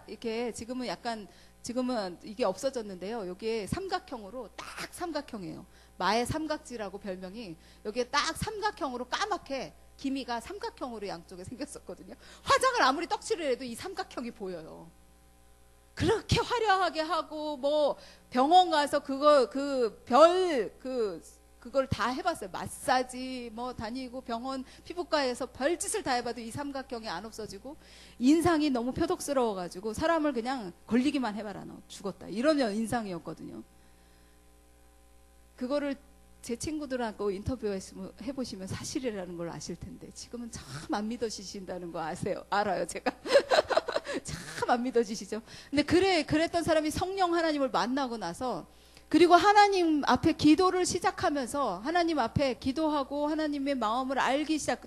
이렇게 지금은 이게 없어졌는데요. 여기에 삼각형으로, 딱 삼각형이에요. 마의 삼각지라고 별명이, 여기에 딱 삼각형으로 까맣게 기미가 삼각형으로 양쪽에 생겼었거든요. 화장을 아무리 떡칠을 해도 이 삼각형이 보여요. 그렇게 화려하게 하고 뭐 병원 가서 그걸 다 해봤어요. 마사지 뭐 다니고 병원 피부과에서 별짓을 다 해봐도 이 삼각형이 안 없어지고, 인상이 너무 표독스러워가지고 사람을 그냥 걸리기만 해봐라 너 죽었다 이런 인상이었거든요. 그거를 제 친구들하고 인터뷰해보시면 사실이라는 걸 아실 텐데, 지금은 참 안 믿어지신다는 거 알아요 제가. 참 안 믿어지시죠? 근데 그랬던 사람이 성령 하나님을 만나고 나서, 그리고 하나님 앞에 기도를 시작하면서 하나님 앞에 기도하고 하나님의 마음을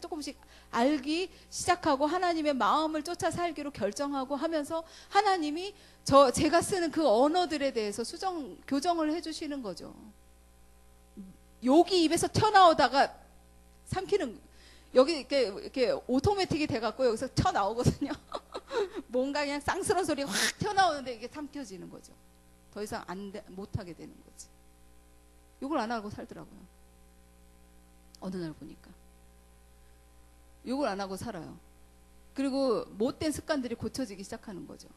조금씩 알기 시작하고 하나님의 마음을 쫓아 살기로 결정하고 하면서, 하나님이 제가 쓰는 그 언어들에 대해서 교정을 해주시는 거죠. 욕이 입에서 튀어나오다가 삼키는, 여기 이렇게 오토매틱이 돼갖고 여기서 튀어나오거든요. 뭔가 그냥 쌍스러운 소리가 확 튀어나오는데 이게 삼켜지는 거죠. 더 이상 못하게 되는 거지. 욕을 안 하고 살더라고요. 어느 날 보니까. 욕을 안 하고 살아요. 그리고 못된 습관들이 고쳐지기 시작하는 거죠.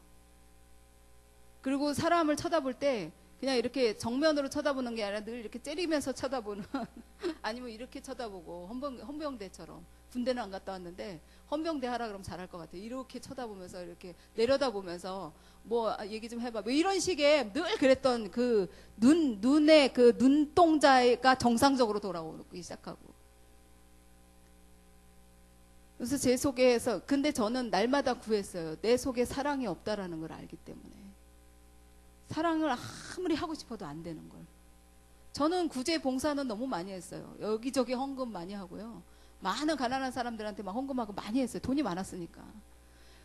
그리고 사람을 쳐다볼 때 그냥 이렇게 정면으로 쳐다보는 게 아니라 늘 이렇게 째리면서 쳐다보는 아니면 이렇게 쳐다보고, 헌병대처럼. 군대는 안 갔다 왔는데 헌병대 하라 그러면 잘할 것 같아요. 이렇게 쳐다보면서 이렇게 내려다보면서 뭐 얘기 좀 해봐 뭐 이런 식의 늘 그랬던 그 눈의 그 눈동자가 정상적으로 돌아오기 시작하고, 그래서 제 속에서, 근데 저는 날마다 구했어요. 내 속에 사랑이 없다라는 걸 알기 때문에. 사랑을 아무리 하고 싶어도 안 되는 걸. 저는 구제 봉사는 너무 많이 했어요. 여기저기 헌금 많이 하고요. 많은 가난한 사람들한테 막 헌금하고 많이 했어요. 돈이 많았으니까.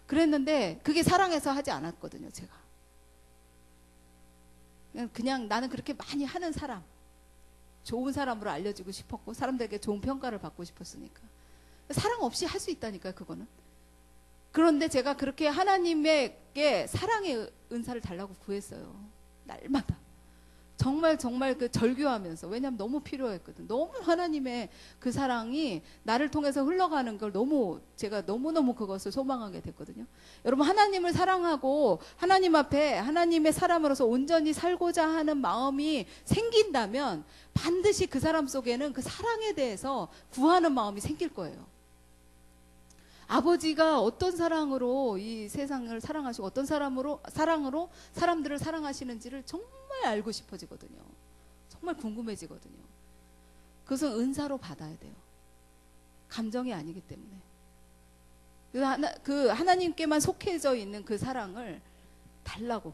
그랬는데 그게 사랑해서 하지 않았거든요, 제가. 그냥 나는 그렇게 많이 하는 사람, 좋은 사람으로 알려지고 싶었고 사람들에게 좋은 평가를 받고 싶었으니까. 사랑 없이 할 수 있다니까요, 그거는. 그런데 제가 그렇게 하나님에게 사랑의 은사를 달라고 구했어요. 날마다. 정말 그 절규하면서. 왜냐하면 너무 필요했거든. 너무 하나님의 그 사랑이 나를 통해서 흘러가는 걸 제가 너무너무 그것을 소망하게 됐거든요. 여러분, 하나님을 사랑하고 하나님 앞에 하나님의 사람으로서 온전히 살고자 하는 마음이 생긴다면 반드시 그 사람 속에는 그 사랑에 대해서 구하는 마음이 생길 거예요. 아버지가 어떤 사랑으로 이 세상을 사랑하시고 어떤 사랑으로 사람들을 사랑하시는지를 정말 알고 싶어지거든요. 정말 궁금해지거든요. 그것은 은사로 받아야 돼요. 감정이 아니기 때문에. 그 하나님께만 속해져 있는 그 사랑을 달라고,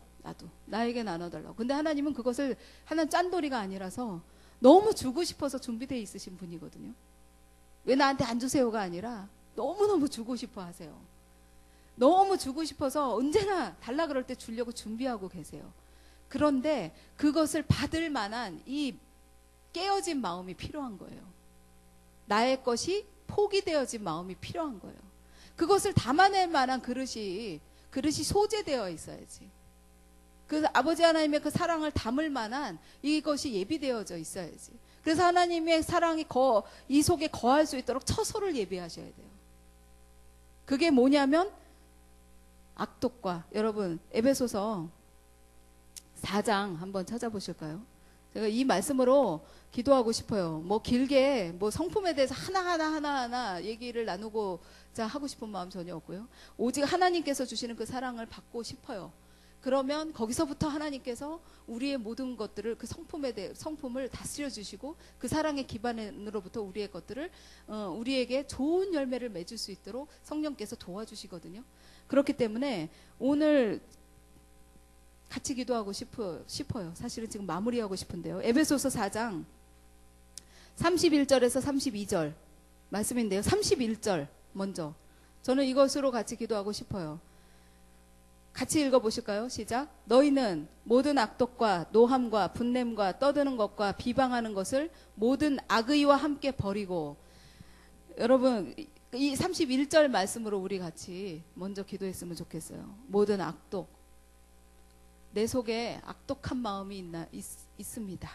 나에게 나눠달라고. 근데 하나님은 그것을 하나님 짠돌이가 아니라서 너무 주고 싶어서 준비되어 있으신 분이거든요. 왜 나한테 안 주세요가 아니라 너무너무 주고 싶어 하세요. 너무 주고 싶어서 언제나 달라 그럴 때 주려고 준비하고 계세요. 그런데 그것을 받을 만한 이 깨어진 마음이 필요한 거예요. 나의 것이 포기되어진 마음이 필요한 거예요. 그것을 담아낼 만한 그릇이 소재되어 있어야지. 그 아버지 하나님의 그 사랑을 담을 만한 이것이 예비되어져 있어야지. 그래서 하나님의 사랑이 이 속에 거할 수 있도록 처소를 예비하셔야 돼요. 그게 뭐냐면 악독과, 여러분 에베소서 4장 한번 찾아보실까요? 제가 이 말씀으로 기도하고 싶어요. 뭐 길게 뭐 성품에 대해서 하나하나 얘기를 나누고자 하고 싶은 마음 전혀 없고요. 오직 하나님께서 주시는 그 사랑을 받고 싶어요. 그러면 거기서부터 하나님께서 우리의 모든 것들을 그 성품을 다스려 주시고 그 사랑의 기반으로부터 우리의 것들을 우리에게 좋은 열매를 맺을 수 있도록 성령께서 도와주시거든요. 그렇기 때문에 오늘 같이 기도하고 싶어요. 사실은 지금 마무리하고 싶은데요. 에베소서 4장 31절에서 32절 말씀인데요. 31절 먼저 저는 이것으로 같이 기도하고 싶어요. 같이 읽어보실까요? 시작. 너희는 모든 악독과 노함과 분냄과 떠드는 것과 비방하는 것을 모든 악의와 함께 버리고. 여러분 이 31절 말씀으로 우리 같이 먼저 기도했으면 좋겠어요. 모든 악독, 내 속에 악독한 마음이 있습니다.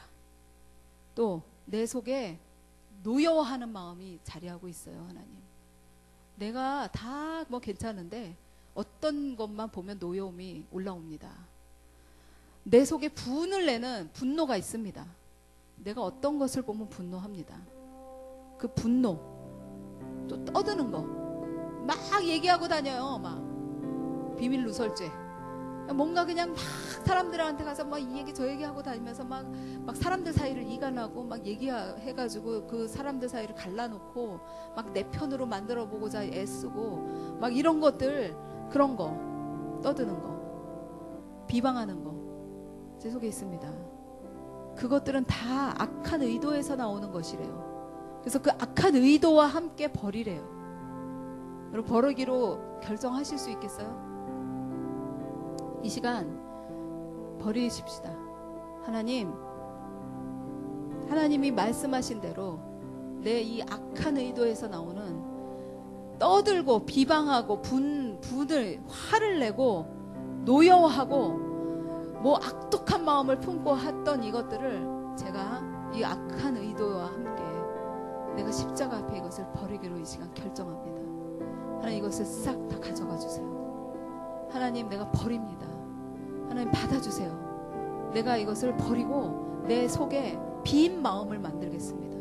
또 내 속에 노여워하는 마음이 자리하고 있어요. 하나님, 내가 다 뭐 괜찮은데 어떤 것만 보면 노여움이 올라옵니다. 내 속에 분을 내는 분노가 있습니다. 내가 어떤 것을 보면 분노합니다. 그 분노, 또 떠드는 거 막 얘기하고 다녀요. 막 비밀 누설죄, 뭔가 그냥 막 사람들한테 가서 막 이 얘기 저 얘기 하고 다니면서 막 사람들 사이를 이간하고 막 얘기해가지고 그 사람들 사이를 갈라놓고 막 내 편으로 만들어 보고자 애쓰고 막 이런 것들, 그런 거, 떠드는 거, 비방하는 거 제 속에 있습니다. 그것들은 다 악한 의도에서 나오는 것이래요. 그래서 그 악한 의도와 함께 버리래요. 여러분 버리기로 결정하실 수 있겠어요? 이 시간 버리십시다. 하나님이 말씀하신 대로 내 이 악한 의도에서 나오는 떠들고 비방하고 분을 화를 내고 노여워하고 뭐 악독한 마음을 품고 했던 이것들을 제가 이 악한 의도와 함께 내가 십자가 앞에 이것을 버리기로 이 시간 결정합니다. 하나님 이것을 싹 다 가져가 주세요. 하나님 내가 버립니다. 하나님 받아주세요. 내가 이것을 버리고 내 속에 빈 마음을 만들겠습니다.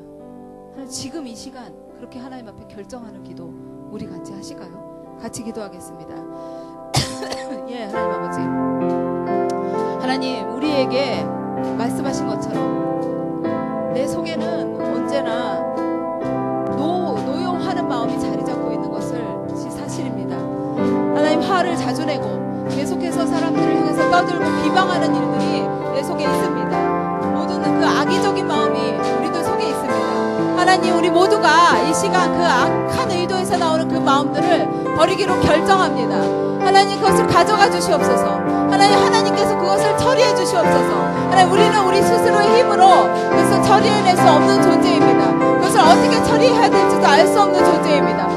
하나님 지금 이 시간 그렇게 하나님 앞에 결정하는 기도 우리 같이 하실까요? 같이 기도하겠습니다. 예, 하나님 아버지, 하나님 우리에게 말씀하신 것처럼 내 속에는 언제나 노여워하는 마음이 자리 잡고 있는 것을 사실입니다. 하나님 화를 자주 내고 계속해서 사람들을 향해서 떠들고 비방하는 일들이 내 속에 있습니다. 모든 그 악의적인 마음이 우리들 속에 있습니다. 하나님 우리 모두가 이 시간 그 악한 의도에서 나오는 그 마음들을 버리기로 결정합니다. 하나님 그것을 가져가 주시옵소서. 하나님께서 그것을 처리해 주시옵소서. 하나님 우리는 우리 스스로의 힘으로 그것을 처리해낼 수 없는 존재입니다. 그것을 어떻게 처리해야 될지도 알 수 없는 존재입니다.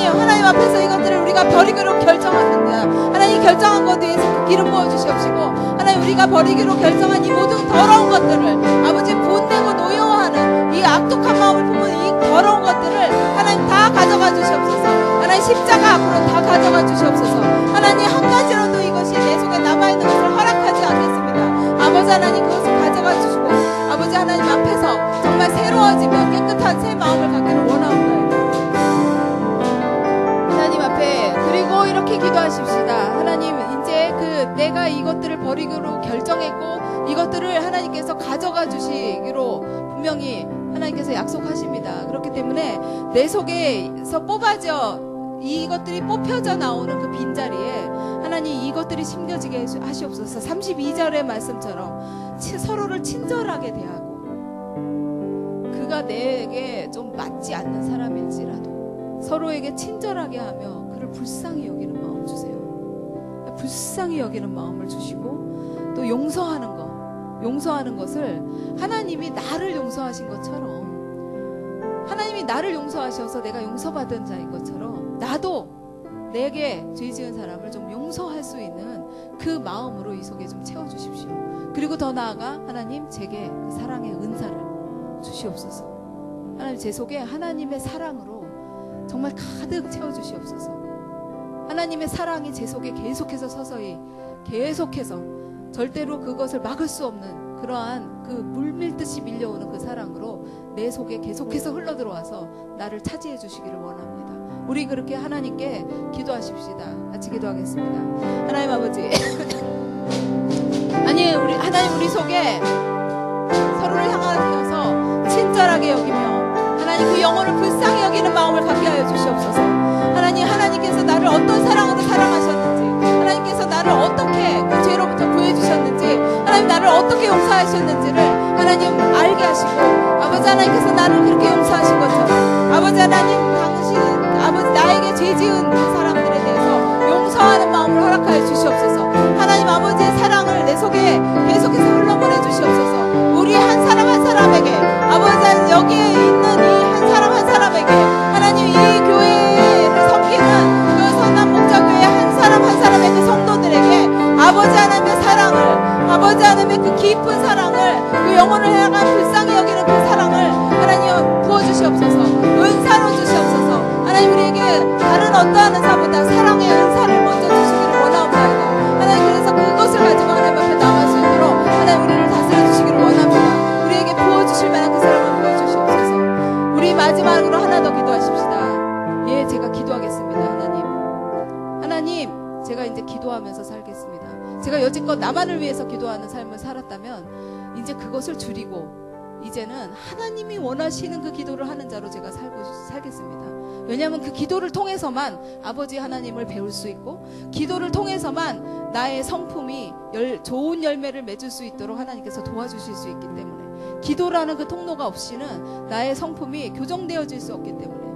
하나님 앞에서 이것들을 우리가 버리기로 결정합니다. 하나님 결정한 것에 대해서 기름 부어 주시옵시고, 하나님 우리가 버리기로 결정한 이 모든 더러운 것들을 아버지 분내고 노여워하는 이 악독한 마음을 품은 이 더러운 것들을 하나님 다 가져가 주시옵소서. 하나님 십자가 앞으로 다 가져가 주시옵소서. 하나님 한 가지로도 이것이 내 속에 남아있는 것을 허락하지 않겠습니다. 아버지 하나님 그것을 가져가 주시고 아버지 하나님 앞에서 정말 새로워지며 깨끗한 새 마음을 갖기를 원하옵나이다. 하나님 앞에 그리고 이렇게 기도하십시다. 하나님 이제 내가 이것들을 버리기로 결정했고 이것들을 하나님께서 가져가 주시기로 분명히 하나님께서 약속하십니다. 그렇기 때문에 내 속에서 이것들이 뽑혀져 나오는 그 빈자리에 하나님 이것들이 심겨지게 하시옵소서. 32절의 말씀처럼 서로를 친절하게 대하고 그가 내게 좀 맞지 않는 사람일지라도 서로에게 친절하게 하며 그를 불쌍히 여기는 마음 주세요. 불쌍히 여기는 마음을 주시고 또 용서하는 것을 하나님이 나를 용서하신 것처럼, 하나님이 나를 용서하셔서 내가 용서받은 자인 것처럼 나도 내게 죄 지은 사람을 좀 용서할 수 있는 그 마음으로 이 속에 좀 채워주십시오. 그리고 더 나아가 하나님 제게 그 사랑의 은사를 주시옵소서. 하나님 제 속에 하나님의 사랑으로 정말 가득 채워주시옵소서. 하나님의 사랑이 제 속에 계속해서 서서히 계속해서 절대로 그것을 막을 수 없는 그러한 그 물밀듯이 밀려오는 그 사랑으로 내 속에 계속해서 흘러들어와서 나를 차지해 주시기를 원합니다. 우리 그렇게 하나님께 기도하십시다. 같이 기도하겠습니다. 하나님 아버지 아니 하나님 우리 속에 서로를 향하여서 친절하게 여기며 하나님 그 영혼을 불쌍히 여기는 마음을 갖게 하여 주시옵소서. 하나님께서 나를 어떤 사랑으로 사랑하셨는지, 하나님께서 나를 어떻게 그 죄로부터 구해주셨는지, 하나님 나를 어떻게 용서하셨는지를 하나님 알게 하시고, 아버지 하나님께서 나를 그렇게 용서하신 것처럼 아버지 하나님 아버지 나에게 죄 지은 그 사람들에 대해서 용서하는 마음을 허락하여 주시옵소서. 하나님 아버지의 사랑을 내 속에 계속해서 흘러보내 주시옵소서. 우리 한 사람 한 사람에게 아버지 하나님 여기에 있는 이 한 사람 한 사람에게 하나님 이 교회를 섬기는 그 선한 목자교회 한 사람 한 사람의 그 성도들에게 아버지 하나님의 사랑을 아버지 하나님의 그 깊은 사랑을 그 영혼을 향한 불쌍히 여기는 그 사랑을 하나님 부어주시옵소서. 은사로 주시옵소서. 하나님 우리에게 다른 어떠한 은사보다 사랑의 은사를 먼저 주시기를 원하옵나이다. 하나님 그래서 그것을 가지고 하나님 앞에 나갈 수 있도록 하나님 우리를 다스려 주시기를 원합니다. 우리에게 부어주실 만한 그 사랑을 보여주시옵소서. 우리 마지막으로 하나 더 기도하십시다. 예, 제가 기도하겠습니다. 하나님 제가 이제 기도하면서 살겠습니다. 제가 여지껏 나만을 위해서 기도하는 삶을 살았다면 이제 그것을 줄이고 이제는 하나님이 원하시는 그 기도를 하는 자로 제가 살겠습니다. 왜냐하면 그 기도를 통해서만 아버지 하나님을 배울 수 있고 기도를 통해서만 나의 성품이 좋은 열매를 맺을 수 있도록 하나님께서 도와주실 수 있기 때문에 기도라는 그 통로가 없이는 나의 성품이 교정되어질 수 없기 때문에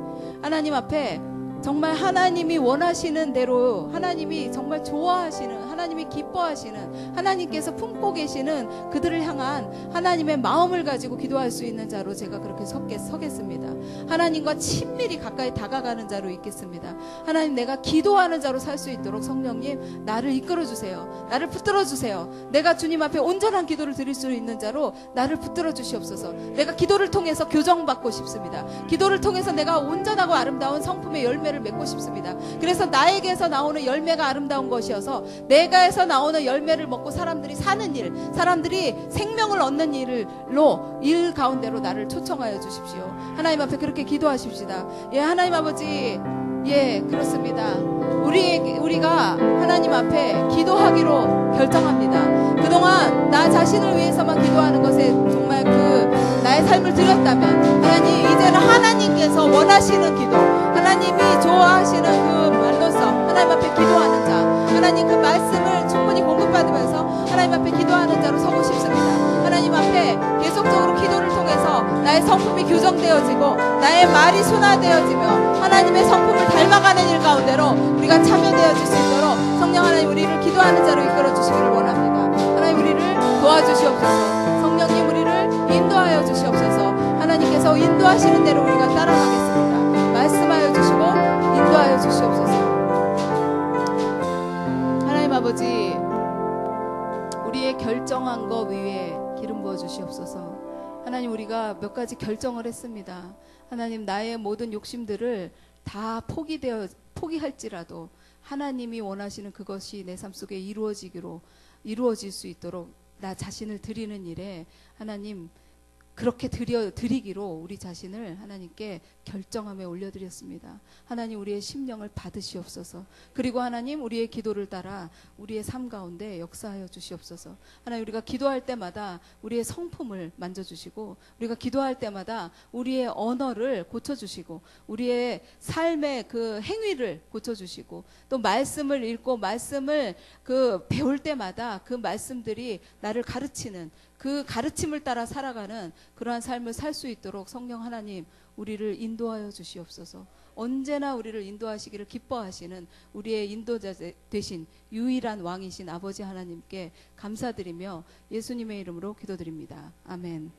하나님 앞에 정말 하나님이 원하시는 대로 하나님이 정말 좋아하시는 하나님이 기뻐하시는 하나님께서 품고 계시는 그들을 향한 하나님의 마음을 가지고 기도할 수 있는 자로 제가 그렇게 서겠습니다. 하나님과 친밀히 가까이 다가가는 자로 있겠습니다. 하나님 내가 기도하는 자로 살 수 있도록 성령님 나를 이끌어 주세요. 나를 붙들어 주세요. 내가 주님 앞에 온전한 기도를 드릴 수 있는 자로 나를 붙들어 주시옵소서. 내가 기도를 통해서 교정받고 싶습니다. 기도를 통해서 내가 온전하고 아름다운 성품의 열매를 맺고 싶습니다. 그래서 나에게서 나오는 열매가 아름다운 것이어서 내가에서 나오는 열매를 먹고 사람들이 사는 일, 사람들이 생명을 얻는 일 가운데로 나를 초청하여 주십시오. 하나님 앞에 그렇게 기도하십시다. 예, 하나님 아버지, 예, 그렇습니다. 우리가 하나님 앞에 기도하기로 결정합니다. 그동안 나 자신을 위해서만 기도하는 것에 정말 나의 삶을 드렸다면 하나님 이제는 하나님께서 원하시는 기도, 하나님이 좋아하시는 그 말로써 하나님 앞에 기도하는 자, 하나님 그 말씀을 충분히 공급받으면서 하나님 앞에 기도하는 자로 서고 싶습니다. 하나님 앞에 계속적으로 기도를 통해서 나의 성품이 교정되어지고 나의 말이 순화되어지며 하나님의 성품을 닮아가는 일 가운데로 우리가 참여되어질 수 있도록 성령 하나님 우리를 기도하는 자로 이끌어 주시기를 원합니다. 하나님 우리를 도와주시옵소서. 성령님 우리를 인도하여 주시옵소서. 하나님께서 인도하시는 대로 우리가 따라가겠습니다. 말씀하여 주시고 인도하여 주시옵소서. 하나님 아버지 우리의 결정한 것 위에 기름 부어 주시옵소서. 하나님 우리가 몇 가지 결정을 했습니다. 하나님 나의 모든 욕심들을 다 포기할지라도 하나님이 원하시는 그것이 내 삶 속에 이루어질 수 있도록 나 자신을 드리는 일에 하나님 그렇게 드리기로 우리 자신을 하나님께 결정함에 올려드렸습니다. 하나님 우리의 심령을 받으시옵소서. 그리고 하나님 우리의 기도를 따라 우리의 삶 가운데 역사하여 주시옵소서. 하나님 우리가 기도할 때마다 우리의 성품을 만져주시고 우리가 기도할 때마다 우리의 언어를 고쳐주시고 우리의 삶의 그 행위를 고쳐주시고 또 말씀을 읽고 말씀을 배울 때마다 그 말씀들이 나를 가르치는 그 가르침을 따라 살아가는 그러한 삶을 살 수 있도록 성령 하나님 우리를 인도하여 주시옵소서. 언제나 우리를 인도하시기를 기뻐하시는 우리의 인도자 되신 유일한 왕이신 아버지 하나님께 감사드리며 예수님의 이름으로 기도드립니다. 아멘.